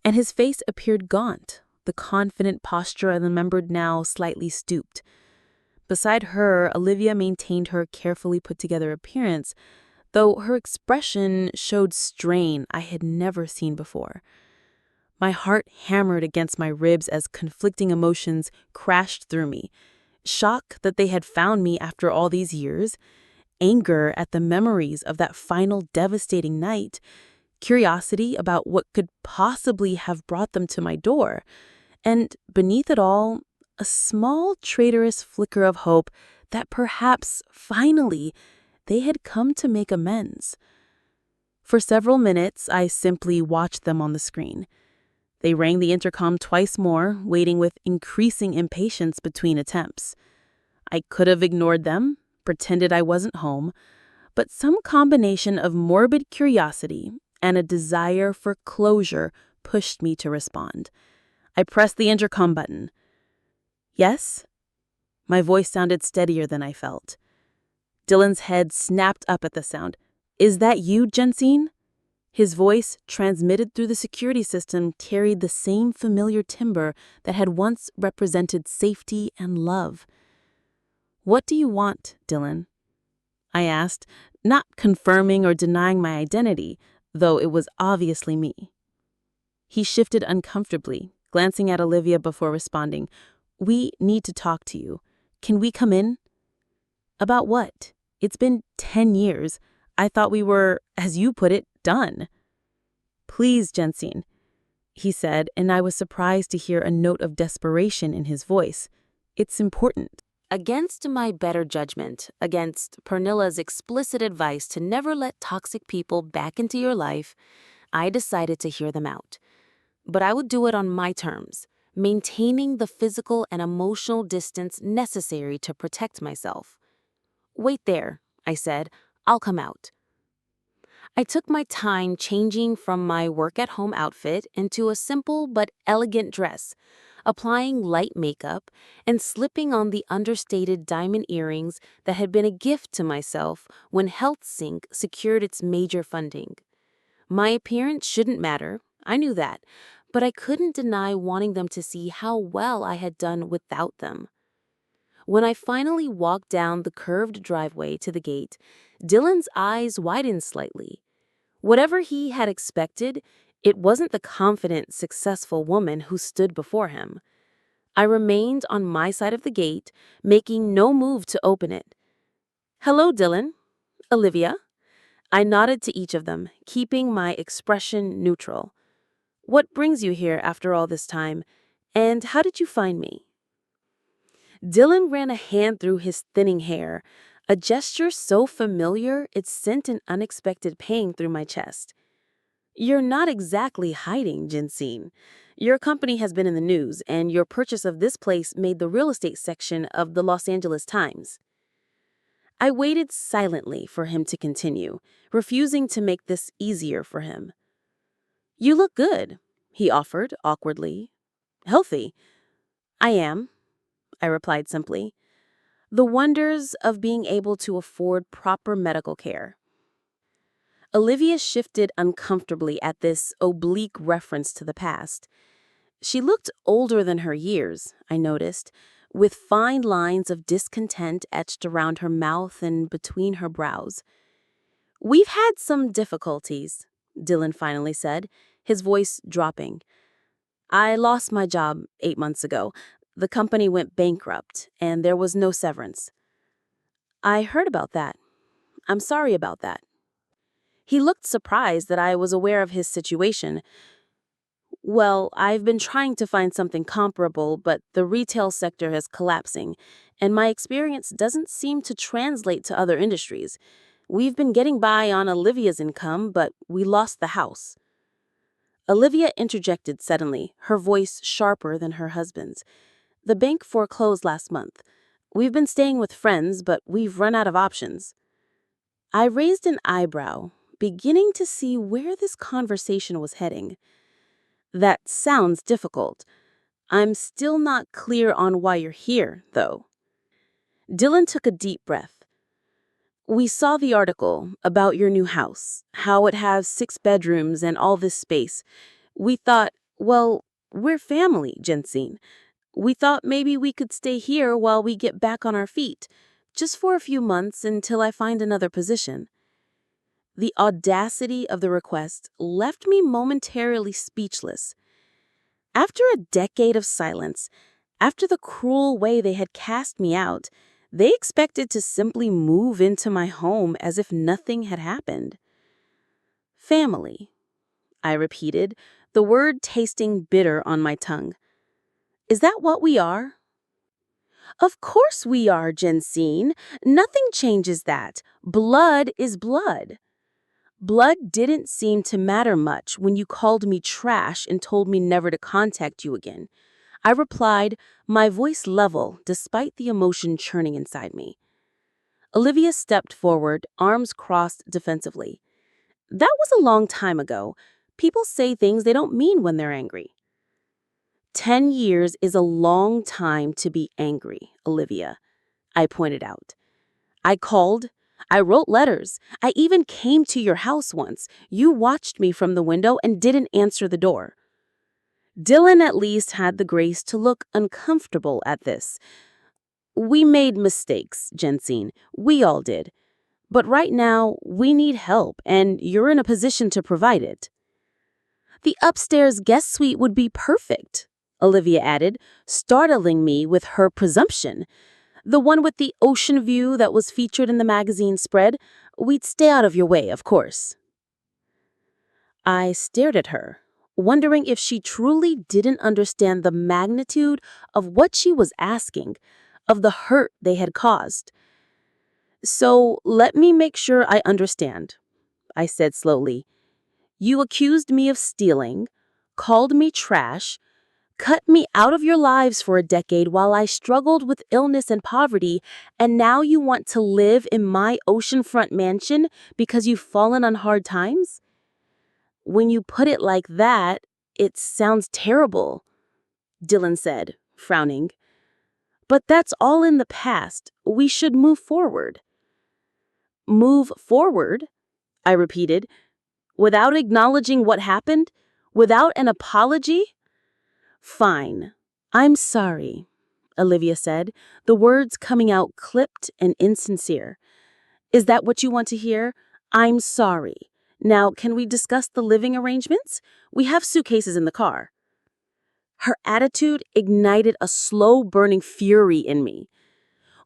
and his face appeared gaunt, the confident posture I remembered now slightly stooped. Beside her, Olivia maintained her carefully put-together appearance, though her expression showed strain I had never seen before. My heart hammered against my ribs as conflicting emotions crashed through me. Shock that they had found me after all these years, anger at the memories of that final devastating night, curiosity about what could possibly have brought them to my door, and beneath it all, a small traitorous flicker of hope that perhaps, finally, They had come to make amends. For several minutes, I simply watched them on the screen. They rang the intercom twice more, waiting with increasing impatience between attempts. I could have ignored them, pretended I wasn't home, but some combination of morbid curiosity and a desire for closure pushed me to respond. I pressed the intercom button. Yes? My voice sounded steadier than I felt. Dylan's head snapped up at the sound. Is that you, Jensine? His voice, transmitted through the security system, carried the same familiar timbre that had once represented safety and love. What do you want, Dylan? I asked, not confirming or denying my identity, though it was obviously me. He shifted uncomfortably, glancing at Olivia before responding. We need to talk to you. Can we come in? About what? It's been 10 years. I thought we were, as you put it, done. Please, Jensine, he said, and I was surprised to hear a note of desperation in his voice. It's important. Against my better judgment, against Pernilla's explicit advice to never let toxic people back into your life, I decided to hear them out. But I would do it on my terms, maintaining the physical and emotional distance necessary to protect myself. Wait there, I said. I'll come out. I took my time changing from my work-at-home outfit into a simple but elegant dress, applying light makeup and slipping on the understated diamond earrings that had been a gift to myself when HealthSync secured its major funding. My appearance shouldn't matter, I knew that, but I couldn't deny wanting them to see how well I had done without them. When I finally walked down the curved driveway to the gate, Dylan's eyes widened slightly. Whatever he had expected, it wasn't the confident, successful woman who stood before him. I remained on my side of the gate, making no move to open it. Hello, Dylan. Olivia. I nodded to each of them, keeping my expression neutral. What brings you here after all this time, and how did you find me? Dylan ran a hand through his thinning hair, a gesture so familiar it sent an unexpected pang through my chest. You're not exactly hiding, Jensine. Your company has been in the news, and your purchase of this place made the real estate section of the Los Angeles Times. I waited silently for him to continue, refusing to make this easier for him. You look good, he offered awkwardly. Healthy. I am, I replied simply. The wonders of being able to afford proper medical care. Olivia shifted uncomfortably at this oblique reference to the past. She looked older than her years, I noticed, with fine lines of discontent etched around her mouth and between her brows. We've had some difficulties, Dylan finally said, his voice dropping. I lost my job 8 months ago. The company went bankrupt, and there was no severance. I heard about that. I'm sorry about that. He looked surprised that I was aware of his situation. Well, I've been trying to find something comparable, but the retail sector is collapsing, and my experience doesn't seem to translate to other industries. We've been getting by on Olivia's income, but we lost the house. Olivia interjected suddenly, her voice sharper than her husband's. The bank foreclosed last month. We've been staying with friends, but we've run out of options. I raised an eyebrow, beginning to see where this conversation was heading. That sounds difficult. I'm still not clear on why you're here, though. Dylan took a deep breath. We saw the article about your new house, how it has 6 bedrooms and all this space. We thought, well, we're family, Jensine. We thought maybe we could stay here while we get back on our feet, just for a few months until I find another position. The audacity of the request left me momentarily speechless. After a decade of silence, after the cruel way they had cast me out, they expected to simply move into my home as if nothing had happened. Family, I repeated, the word tasting bitter on my tongue. Is that what we are? Of course we are, Jensine. Nothing changes that. Blood is blood. Blood didn't seem to matter much when you called me trash and told me never to contact you again. I replied, my voice level despite the emotion churning inside me. Olivia stepped forward, arms crossed defensively. That was a long time ago. People say things they don't mean when they're angry. 10 years is a long time to be angry, Olivia, I pointed out. I called. I wrote letters. I even came to your house once. You watched me from the window and didn't answer the door. Dylan at least had the grace to look uncomfortable at this. We made mistakes, Jensine. We all did. But right now, we need help, and you're in a position to provide it. The upstairs guest suite would be perfect, Olivia added, startling me with her presumption. The one with the ocean view that was featured in the magazine spread. We'd stay out of your way, of course. I stared at her, wondering if she truly didn't understand the magnitude of what she was asking, of the hurt they had caused. So let me make sure I understand, I said slowly. You accused me of stealing, called me trash, cut me out of your lives for a decade while I struggled with illness and poverty, and now you want to live in my oceanfront mansion because you've fallen on hard times? When you put it like that, it sounds terrible, Dylan said, frowning. But that's all in the past. We should move forward. Move forward? I repeated. Without acknowledging what happened? Without an apology? Fine. I'm sorry, Olivia said, the words coming out clipped and insincere. Is that what you want to hear? I'm sorry. Now, can we discuss the living arrangements? We have suitcases in the car. Her attitude ignited a slow-burning fury in me.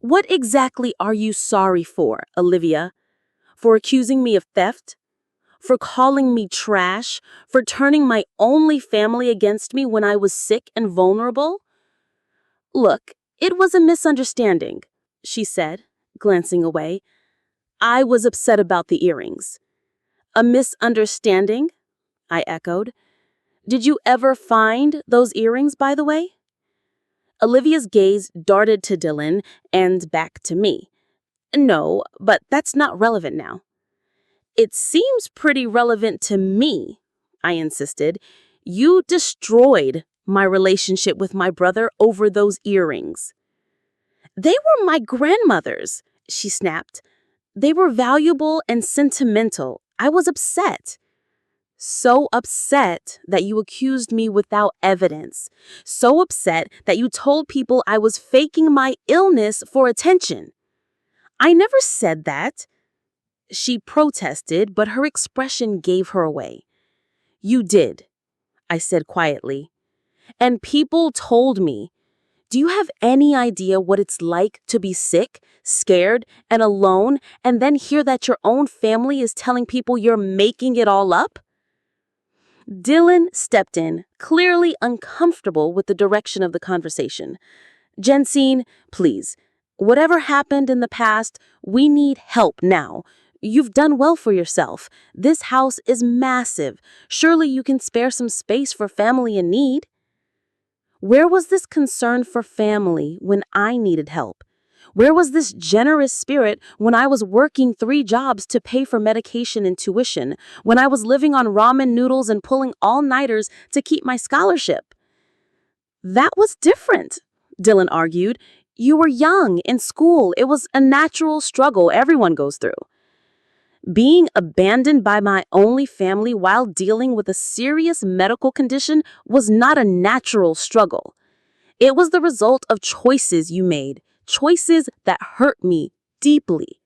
What exactly are you sorry for, Olivia? For accusing me of theft? For calling me trash? For turning my only family against me when I was sick and vulnerable? Look, it was a misunderstanding, she said, glancing away. I was upset about the earrings. A misunderstanding? I echoed. Did you ever find those earrings, by the way? Olivia's gaze darted to Dylan and back to me. No, but that's not relevant now. It seems pretty relevant to me, I insisted. You destroyed my relationship with my brother over those earrings. They were my grandmother's, she snapped. They were valuable and sentimental. I was upset. So upset that you accused me without evidence. So upset that you told people I was faking my illness for attention. I never said that. She protested, but her expression gave her away. You did, I said quietly. And people told me. Do you have any idea what it's like to be sick, scared, and alone, and then hear that your own family is telling people you're making it all up? Dylan stepped in, clearly uncomfortable with the direction of the conversation. Jensine, please, whatever happened in the past, we need help now. You've done well for yourself. This house is massive. Surely you can spare some space for family in need. Where was this concern for family when I needed help? Where was this generous spirit when I was working 3 jobs to pay for medication and tuition, when I was living on ramen noodles and pulling all-nighters to keep my scholarship? That was different, Dylan argued. You were young, in school. It was a natural struggle everyone goes through. Being abandoned by my only family while dealing with a serious medical condition was not a natural struggle. It was the result of choices you made, choices that hurt me deeply.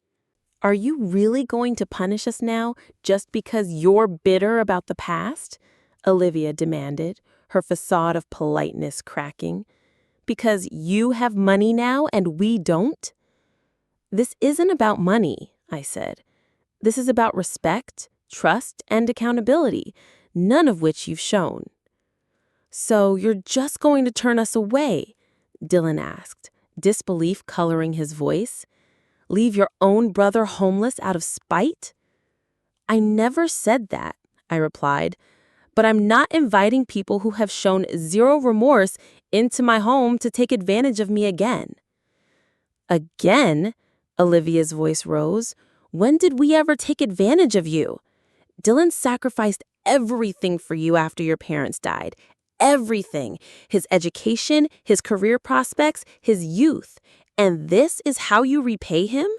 Are you really going to punish us now just because you're bitter about the past? Olivia demanded, her facade of politeness cracking. Because you have money now and we don't? This isn't about money, I said. This is about respect, trust, and accountability, none of which you've shown. So you're just going to turn us away? Dylan asked, disbelief coloring his voice. Leave your own brother homeless out of spite? I never said that, I replied, but I'm not inviting people who have shown zero remorse into my home to take advantage of me again. Again? Olivia's voice rose. When did we ever take advantage of you? Dylan sacrificed everything for you after your parents died. Everything. His education, his career prospects, his youth. And this is how you repay him?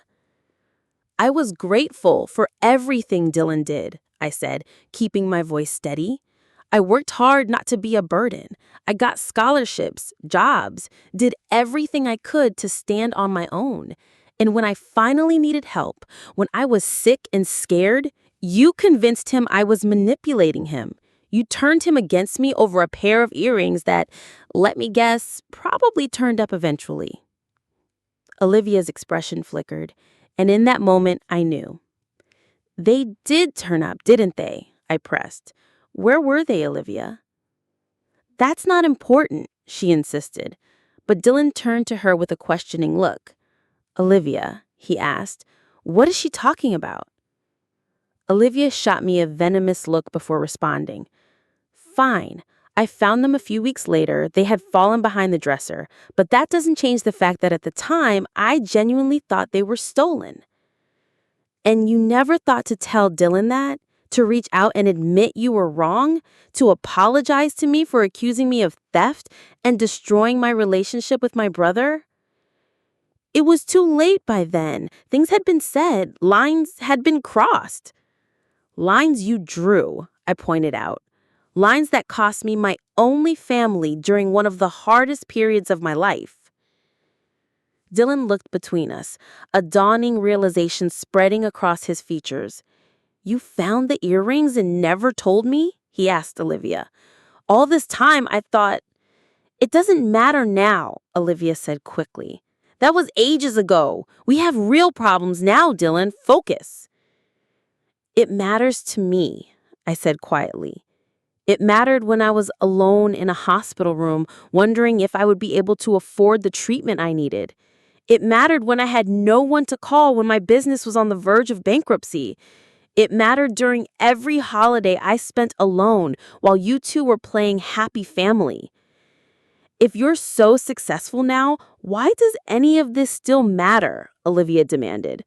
I was grateful for everything Dylan did, I said, keeping my voice steady. I worked hard not to be a burden. I got scholarships, jobs, did everything I could to stand on my own. And when I finally needed help, when I was sick and scared, you convinced him I was manipulating him. You turned him against me over a pair of earrings that, let me guess, probably turned up eventually. Olivia's expression flickered, and in that moment, I knew. They did turn up, didn't they? I pressed. Where were they, Olivia? That's not important, she insisted, but Dylan turned to her with a questioning look. Olivia, he asked, what is she talking about? Olivia shot me a venomous look before responding. Fine. I found them a few weeks later. They had fallen behind the dresser, but that doesn't change the fact that at the time, I genuinely thought they were stolen. And you never thought to tell Dylan that? To reach out and admit you were wrong? To apologize to me for accusing me of theft and destroying my relationship with my brother? It was too late by then. Things had been said. Lines had been crossed. Lines you drew, I pointed out. Lines that cost me my only family during one of the hardest periods of my life. Dylan looked between us, a dawning realization spreading across his features. You found the earrings and never told me? He asked Olivia. All this time I thought, it doesn't matter now, Olivia said quickly. That was ages ago. We have real problems now, Dylan. Focus. It matters to me, I said quietly. It mattered when I was alone in a hospital room, wondering if I would be able to afford the treatment I needed. It mattered when I had no one to call when my business was on the verge of bankruptcy. It mattered during every holiday I spent alone while you two were playing happy family. If you're so successful now, why does any of this still matter? Olivia demanded.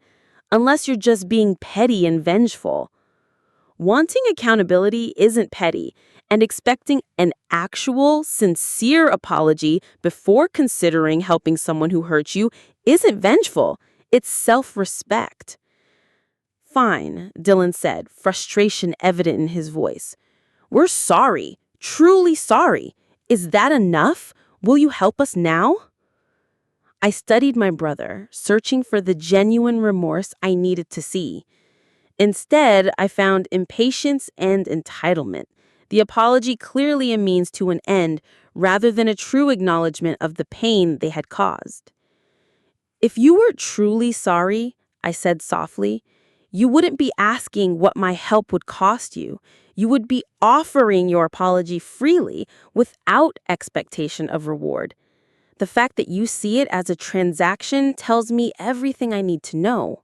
Unless you're just being petty and vengeful. Wanting accountability isn't petty, and expecting an actual, sincere apology before considering helping someone who hurt you isn't vengeful. It's self-respect. Fine, Dylan said, frustration evident in his voice. We're sorry, truly sorry. Is that enough? Will you help us now? I studied my brother, searching for the genuine remorse I needed to see. Instead, I found impatience and entitlement. The apology clearly a means to an end, rather than a true acknowledgement of the pain they had caused. If you were truly sorry, I said softly, you wouldn't be asking what my help would cost you. You would be offering your apology freely, without expectation of reward. The fact that you see it as a transaction tells me everything I need to know.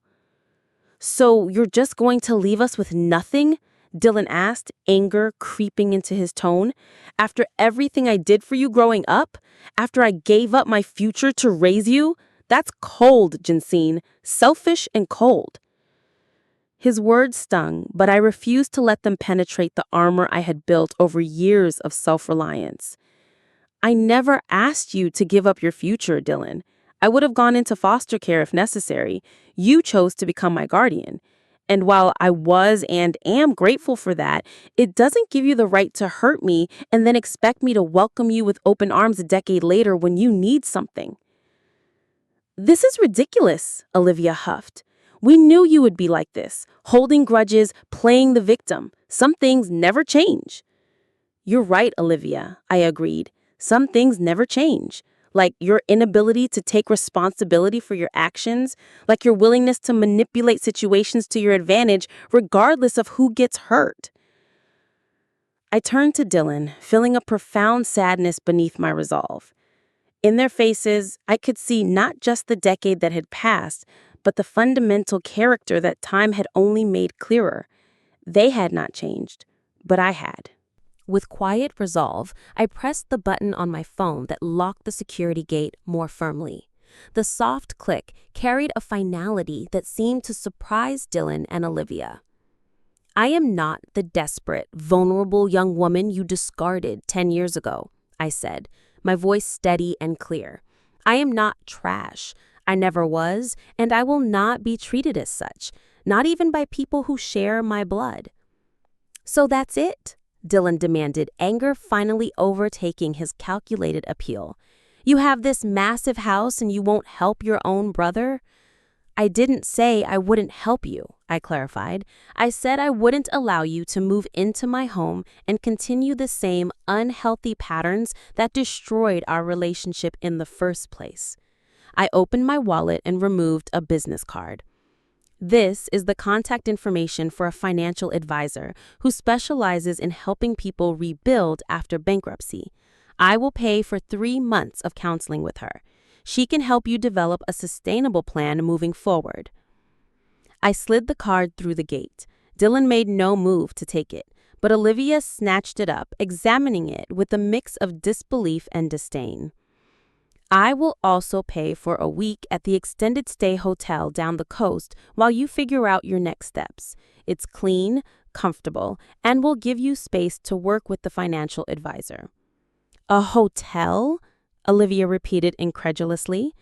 So you're just going to leave us with nothing? Dylan asked, anger creeping into his tone. After everything I did for you growing up? After I gave up my future to raise you? That's cold, Jensine. Selfish and cold. His words stung, but I refused to let them penetrate the armor I had built over years of self-reliance. I never asked you to give up your future, Dylan. I would have gone into foster care if necessary. You chose to become my guardian. And while I was and am grateful for that, it doesn't give you the right to hurt me and then expect me to welcome you with open arms a decade later when you need something. This is ridiculous, Olivia huffed. We knew you would be like this, holding grudges, playing the victim. Some things never change. You're right, Olivia, I agreed. Some things never change. Like your inability to take responsibility for your actions, like your willingness to manipulate situations to your advantage regardless of who gets hurt. I turned to Dylan, feeling a profound sadness beneath my resolve. In their faces, I could see not just the decade that had passed, but the fundamental character that time had only made clearer. They had not changed, but I had. With quiet resolve, I pressed the button on my phone that locked the security gate more firmly. The soft click carried a finality that seemed to surprise Dylan and Olivia. I am not the desperate, vulnerable young woman you discarded 10 years ago, I said, my voice steady and clear. I am not trash. I never was, and I will not be treated as such, not even by people who share my blood. So that's it? Dylan demanded, anger finally overtaking his calculated appeal. You have this massive house and you won't help your own brother? I didn't say I wouldn't help you, I clarified. I said I wouldn't allow you to move into my home and continue the same unhealthy patterns that destroyed our relationship in the first place. I opened my wallet and removed a business card. This is the contact information for a financial advisor who specializes in helping people rebuild after bankruptcy. I will pay for 3 months of counseling with her. She can help you develop a sustainable plan moving forward. I slid the card through the gate. Dylan made no move to take it, but Olivia snatched it up, examining it with a mix of disbelief and disdain. I will also pay for a week at the extended stay hotel down the coast while you figure out your next steps. It's clean, comfortable, and will give you space to work with the financial advisor. A hotel? Olivia repeated incredulously.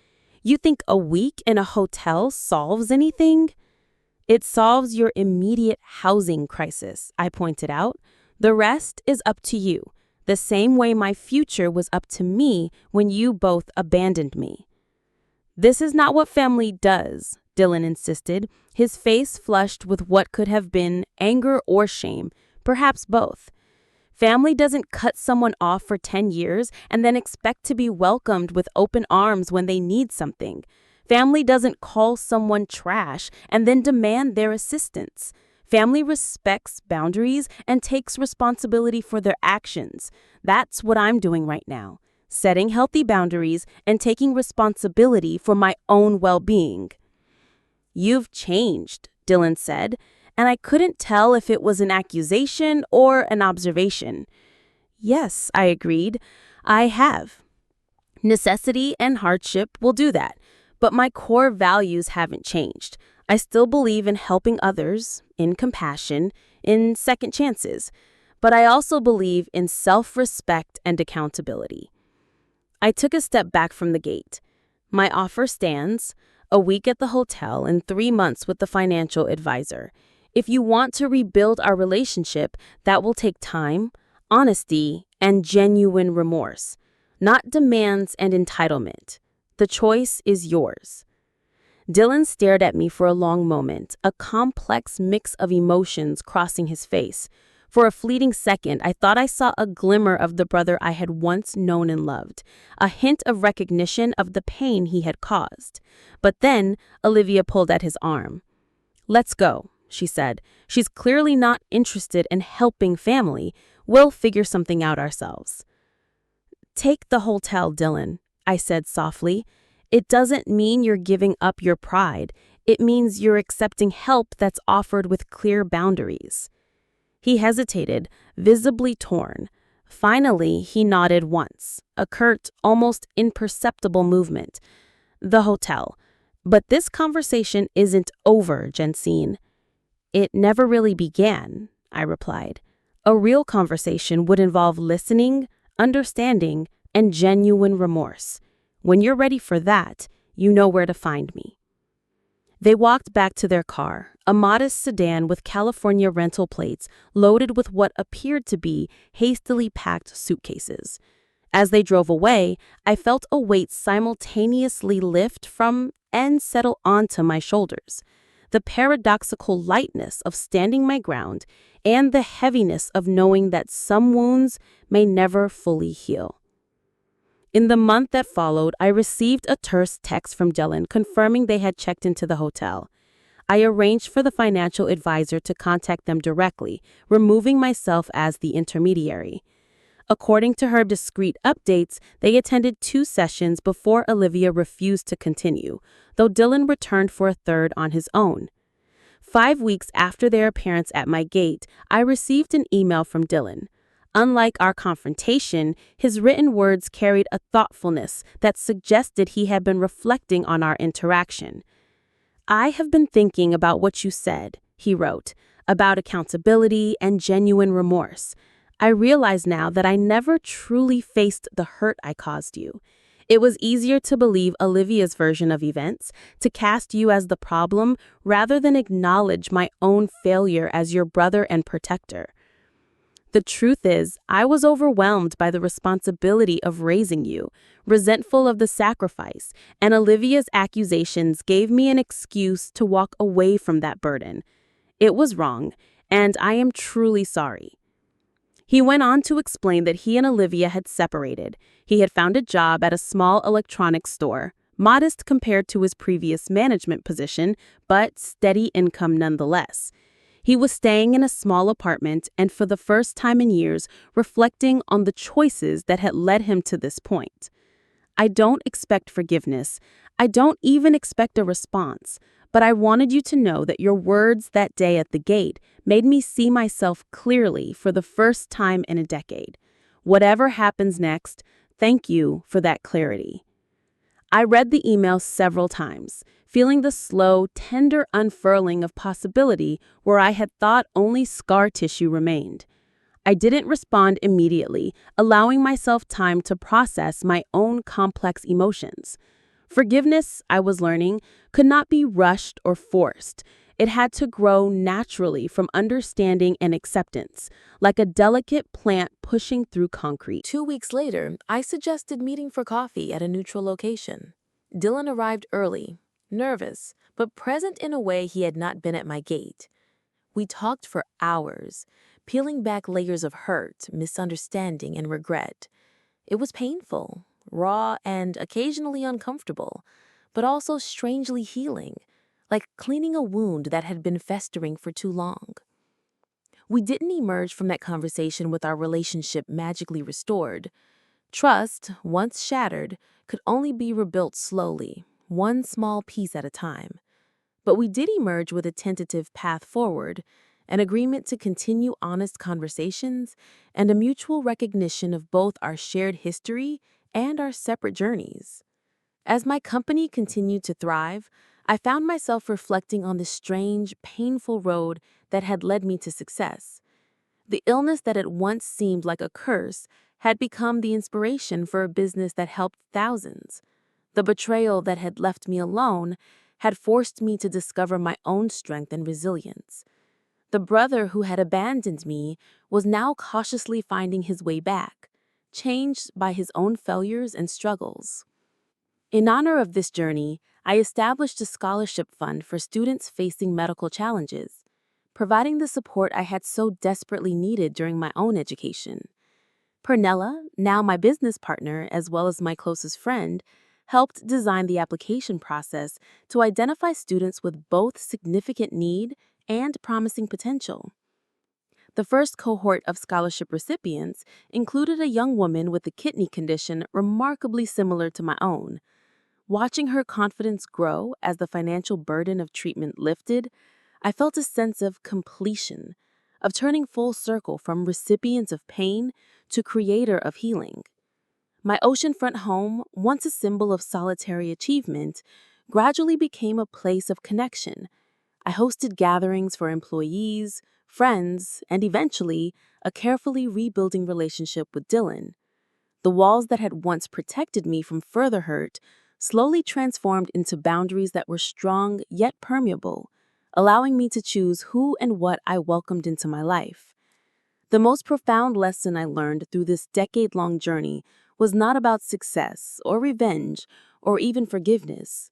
You think a week in a hotel solves anything? It solves your immediate housing crisis, I pointed out. The rest is up to you. The same way my future was up to me when you both abandoned me. This is not what family does, Dylan insisted, his face flushed with what could have been anger or shame, perhaps both. Family doesn't cut someone off for 10 years and then expect to be welcomed with open arms when they need something. Family doesn't call someone trash and then demand their assistance. Family respects boundaries and takes responsibility for their actions. That's what I'm doing right now, setting healthy boundaries and taking responsibility for my own well-being. You've changed, Dylan said, and I couldn't tell if it was an accusation or an observation. Yes, I agreed, I have. Necessity and hardship will do that, but my core values haven't changed. I still believe in helping others, in compassion, in second chances, but I also believe in self-respect and accountability. I took a step back from the gate. My offer stands, a week at the hotel and 3 months with the financial advisor. If you want to rebuild our relationship, that will take time, honesty, and genuine remorse, not demands and entitlement. The choice is yours. Dylan stared at me for a long moment, a complex mix of emotions crossing his face. For a fleeting second, I thought I saw a glimmer of the brother I had once known and loved, a hint of recognition of the pain he had caused. But then, Olivia pulled at his arm. Let's go, she said. She's clearly not interested in helping family. We'll figure something out ourselves. Take the hotel, Dylan, I said softly. It doesn't mean you're giving up your pride. It means you're accepting help that's offered with clear boundaries. He hesitated, visibly torn. Finally, he nodded once, a curt, almost imperceptible movement. The hotel. But this conversation isn't over, Jensine. It never really began, I replied. A real conversation would involve listening, understanding, and genuine remorse. When you're ready for that, you know where to find me. They walked back to their car, a modest sedan with California rental plates loaded with what appeared to be hastily packed suitcases. As they drove away, I felt a weight simultaneously lift from and settle onto my shoulders. The paradoxical lightness of standing my ground and the heaviness of knowing that some wounds may never fully heal. In the month that followed, I received a terse text from Dylan confirming they had checked into the hotel. I arranged for the financial advisor to contact them directly, removing myself as the intermediary. According to her discreet updates, they attended 2 sessions before Olivia refused to continue, though Dylan returned for a third on his own. 5 weeks after their appearance at my gate, I received an email from Dylan. Unlike our confrontation, his written words carried a thoughtfulness that suggested he had been reflecting on our interaction. "I have been thinking about what you said," he wrote, "about accountability and genuine remorse. I realize now that I never truly faced the hurt I caused you. It was easier to believe Olivia's version of events, to cast you as the problem, rather than acknowledge my own failure as your brother and protector. The truth is, I was overwhelmed by the responsibility of raising you, resentful of the sacrifice, and Olivia's accusations gave me an excuse to walk away from that burden. It was wrong, and I am truly sorry." He went on to explain that he and Olivia had separated. He had found a job at a small electronics store, modest compared to his previous management position, but steady income nonetheless. He was staying in a small apartment and for the first time in years reflecting on the choices that had led him to this point. "I don't expect forgiveness. I don't even expect a response. But I wanted you to know that your words that day at the gate made me see myself clearly for the first time in a decade. Whatever happens next, thank you for that clarity." I read the email several times, feeling the slow, tender unfurling of possibility where I had thought only scar tissue remained. I didn't respond immediately, allowing myself time to process my own complex emotions. Forgiveness, I was learning, could not be rushed or forced. It had to grow naturally from understanding and acceptance, like a delicate plant pushing through concrete. 2 weeks later, I suggested meeting for coffee at a neutral location. Dylan arrived early, nervous, but present in a way he had not been at my gate. We talked for hours, peeling back layers of hurt, misunderstanding, and regret. It was painful, raw, and occasionally uncomfortable, but also strangely healing, like cleaning a wound that had been festering for too long. We didn't emerge from that conversation with our relationship magically restored. Trust, once shattered, could only be rebuilt slowly, one small piece at a time. But we did emerge with a tentative path forward, an agreement to continue honest conversations, and a mutual recognition of both our shared history and our separate journeys. As my company continued to thrive, I found myself reflecting on the strange, painful road that had led me to success. The illness that had once seemed like a curse had become the inspiration for a business that helped thousands. The betrayal that had left me alone had forced me to discover my own strength and resilience. The brother who had abandoned me was now cautiously finding his way back, changed by his own failures and struggles. In honor of this journey, I established a scholarship fund for students facing medical challenges, providing the support I had so desperately needed during my own education. Pernella, now my business partner as well as my closest friend, helped design the application process to identify students with both significant need and promising potential. The first cohort of scholarship recipients included a young woman with a kidney condition remarkably similar to my own. Watching her confidence grow as the financial burden of treatment lifted, I felt a sense of completion, of turning full circle from recipient of pain to creator of healing. My oceanfront home, once a symbol of solitary achievement, gradually became a place of connection. I hosted gatherings for employees, friends, and eventually, a carefully rebuilding relationship with Dylan. The walls that had once protected me from further hurt slowly transformed into boundaries that were strong yet permeable, allowing me to choose who and what I welcomed into my life. The most profound lesson I learned through this decade-long journey was not about success or revenge or even forgiveness.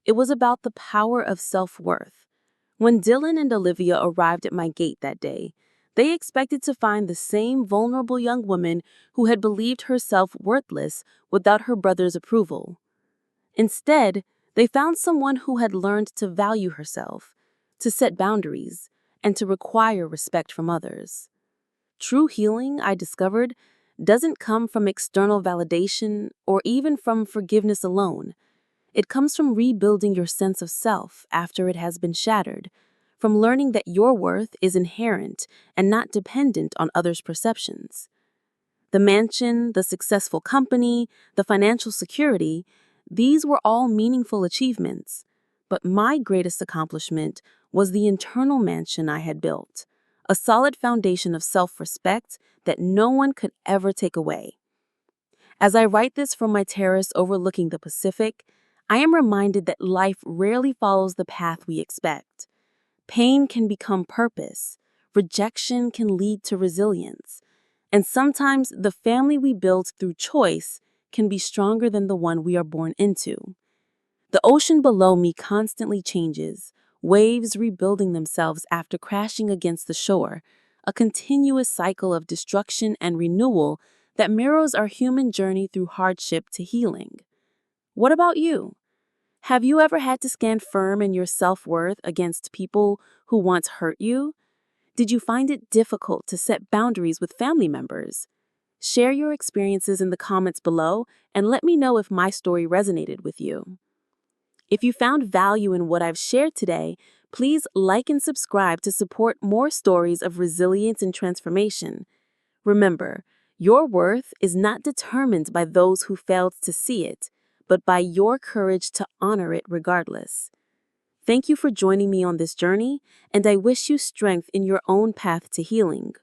It was about the power of self-worth. When Dylan and Olivia arrived at my gate that day, they expected to find the same vulnerable young woman who had believed herself worthless without her brother's approval. Instead, they found someone who had learned to value herself, to set boundaries, and to require respect from others. True healing, I discovered, doesn't come from external validation or even from forgiveness alone. It comes from rebuilding your sense of self after it has been shattered, from learning that your worth is inherent and not dependent on others' perceptions. The mansion, the successful company, the financial security, these were all meaningful achievements. But my greatest accomplishment was the internal mansion I had built, a solid foundation of self-respect that no one could ever take away. As I write this from my terrace overlooking the Pacific, I am reminded that life rarely follows the path we expect. Pain can become purpose, rejection can lead to resilience, and sometimes the family we build through choice can be stronger than the one we are born into. The ocean below me constantly changes, waves rebuilding themselves after crashing against the shore, a continuous cycle of destruction and renewal that mirrors our human journey through hardship to healing. What about you? Have you ever had to stand firm in your self-worth against people who once hurt you? Did you find it difficult to set boundaries with family members? Share your experiences in the comments below and let me know if my story resonated with you. If you found value in what I've shared today, please like and subscribe to support more stories of resilience and transformation. Remember, your worth is not determined by those who failed to see it, but by your courage to honor it regardless. Thank you for joining me on this journey, and I wish you strength in your own path to healing.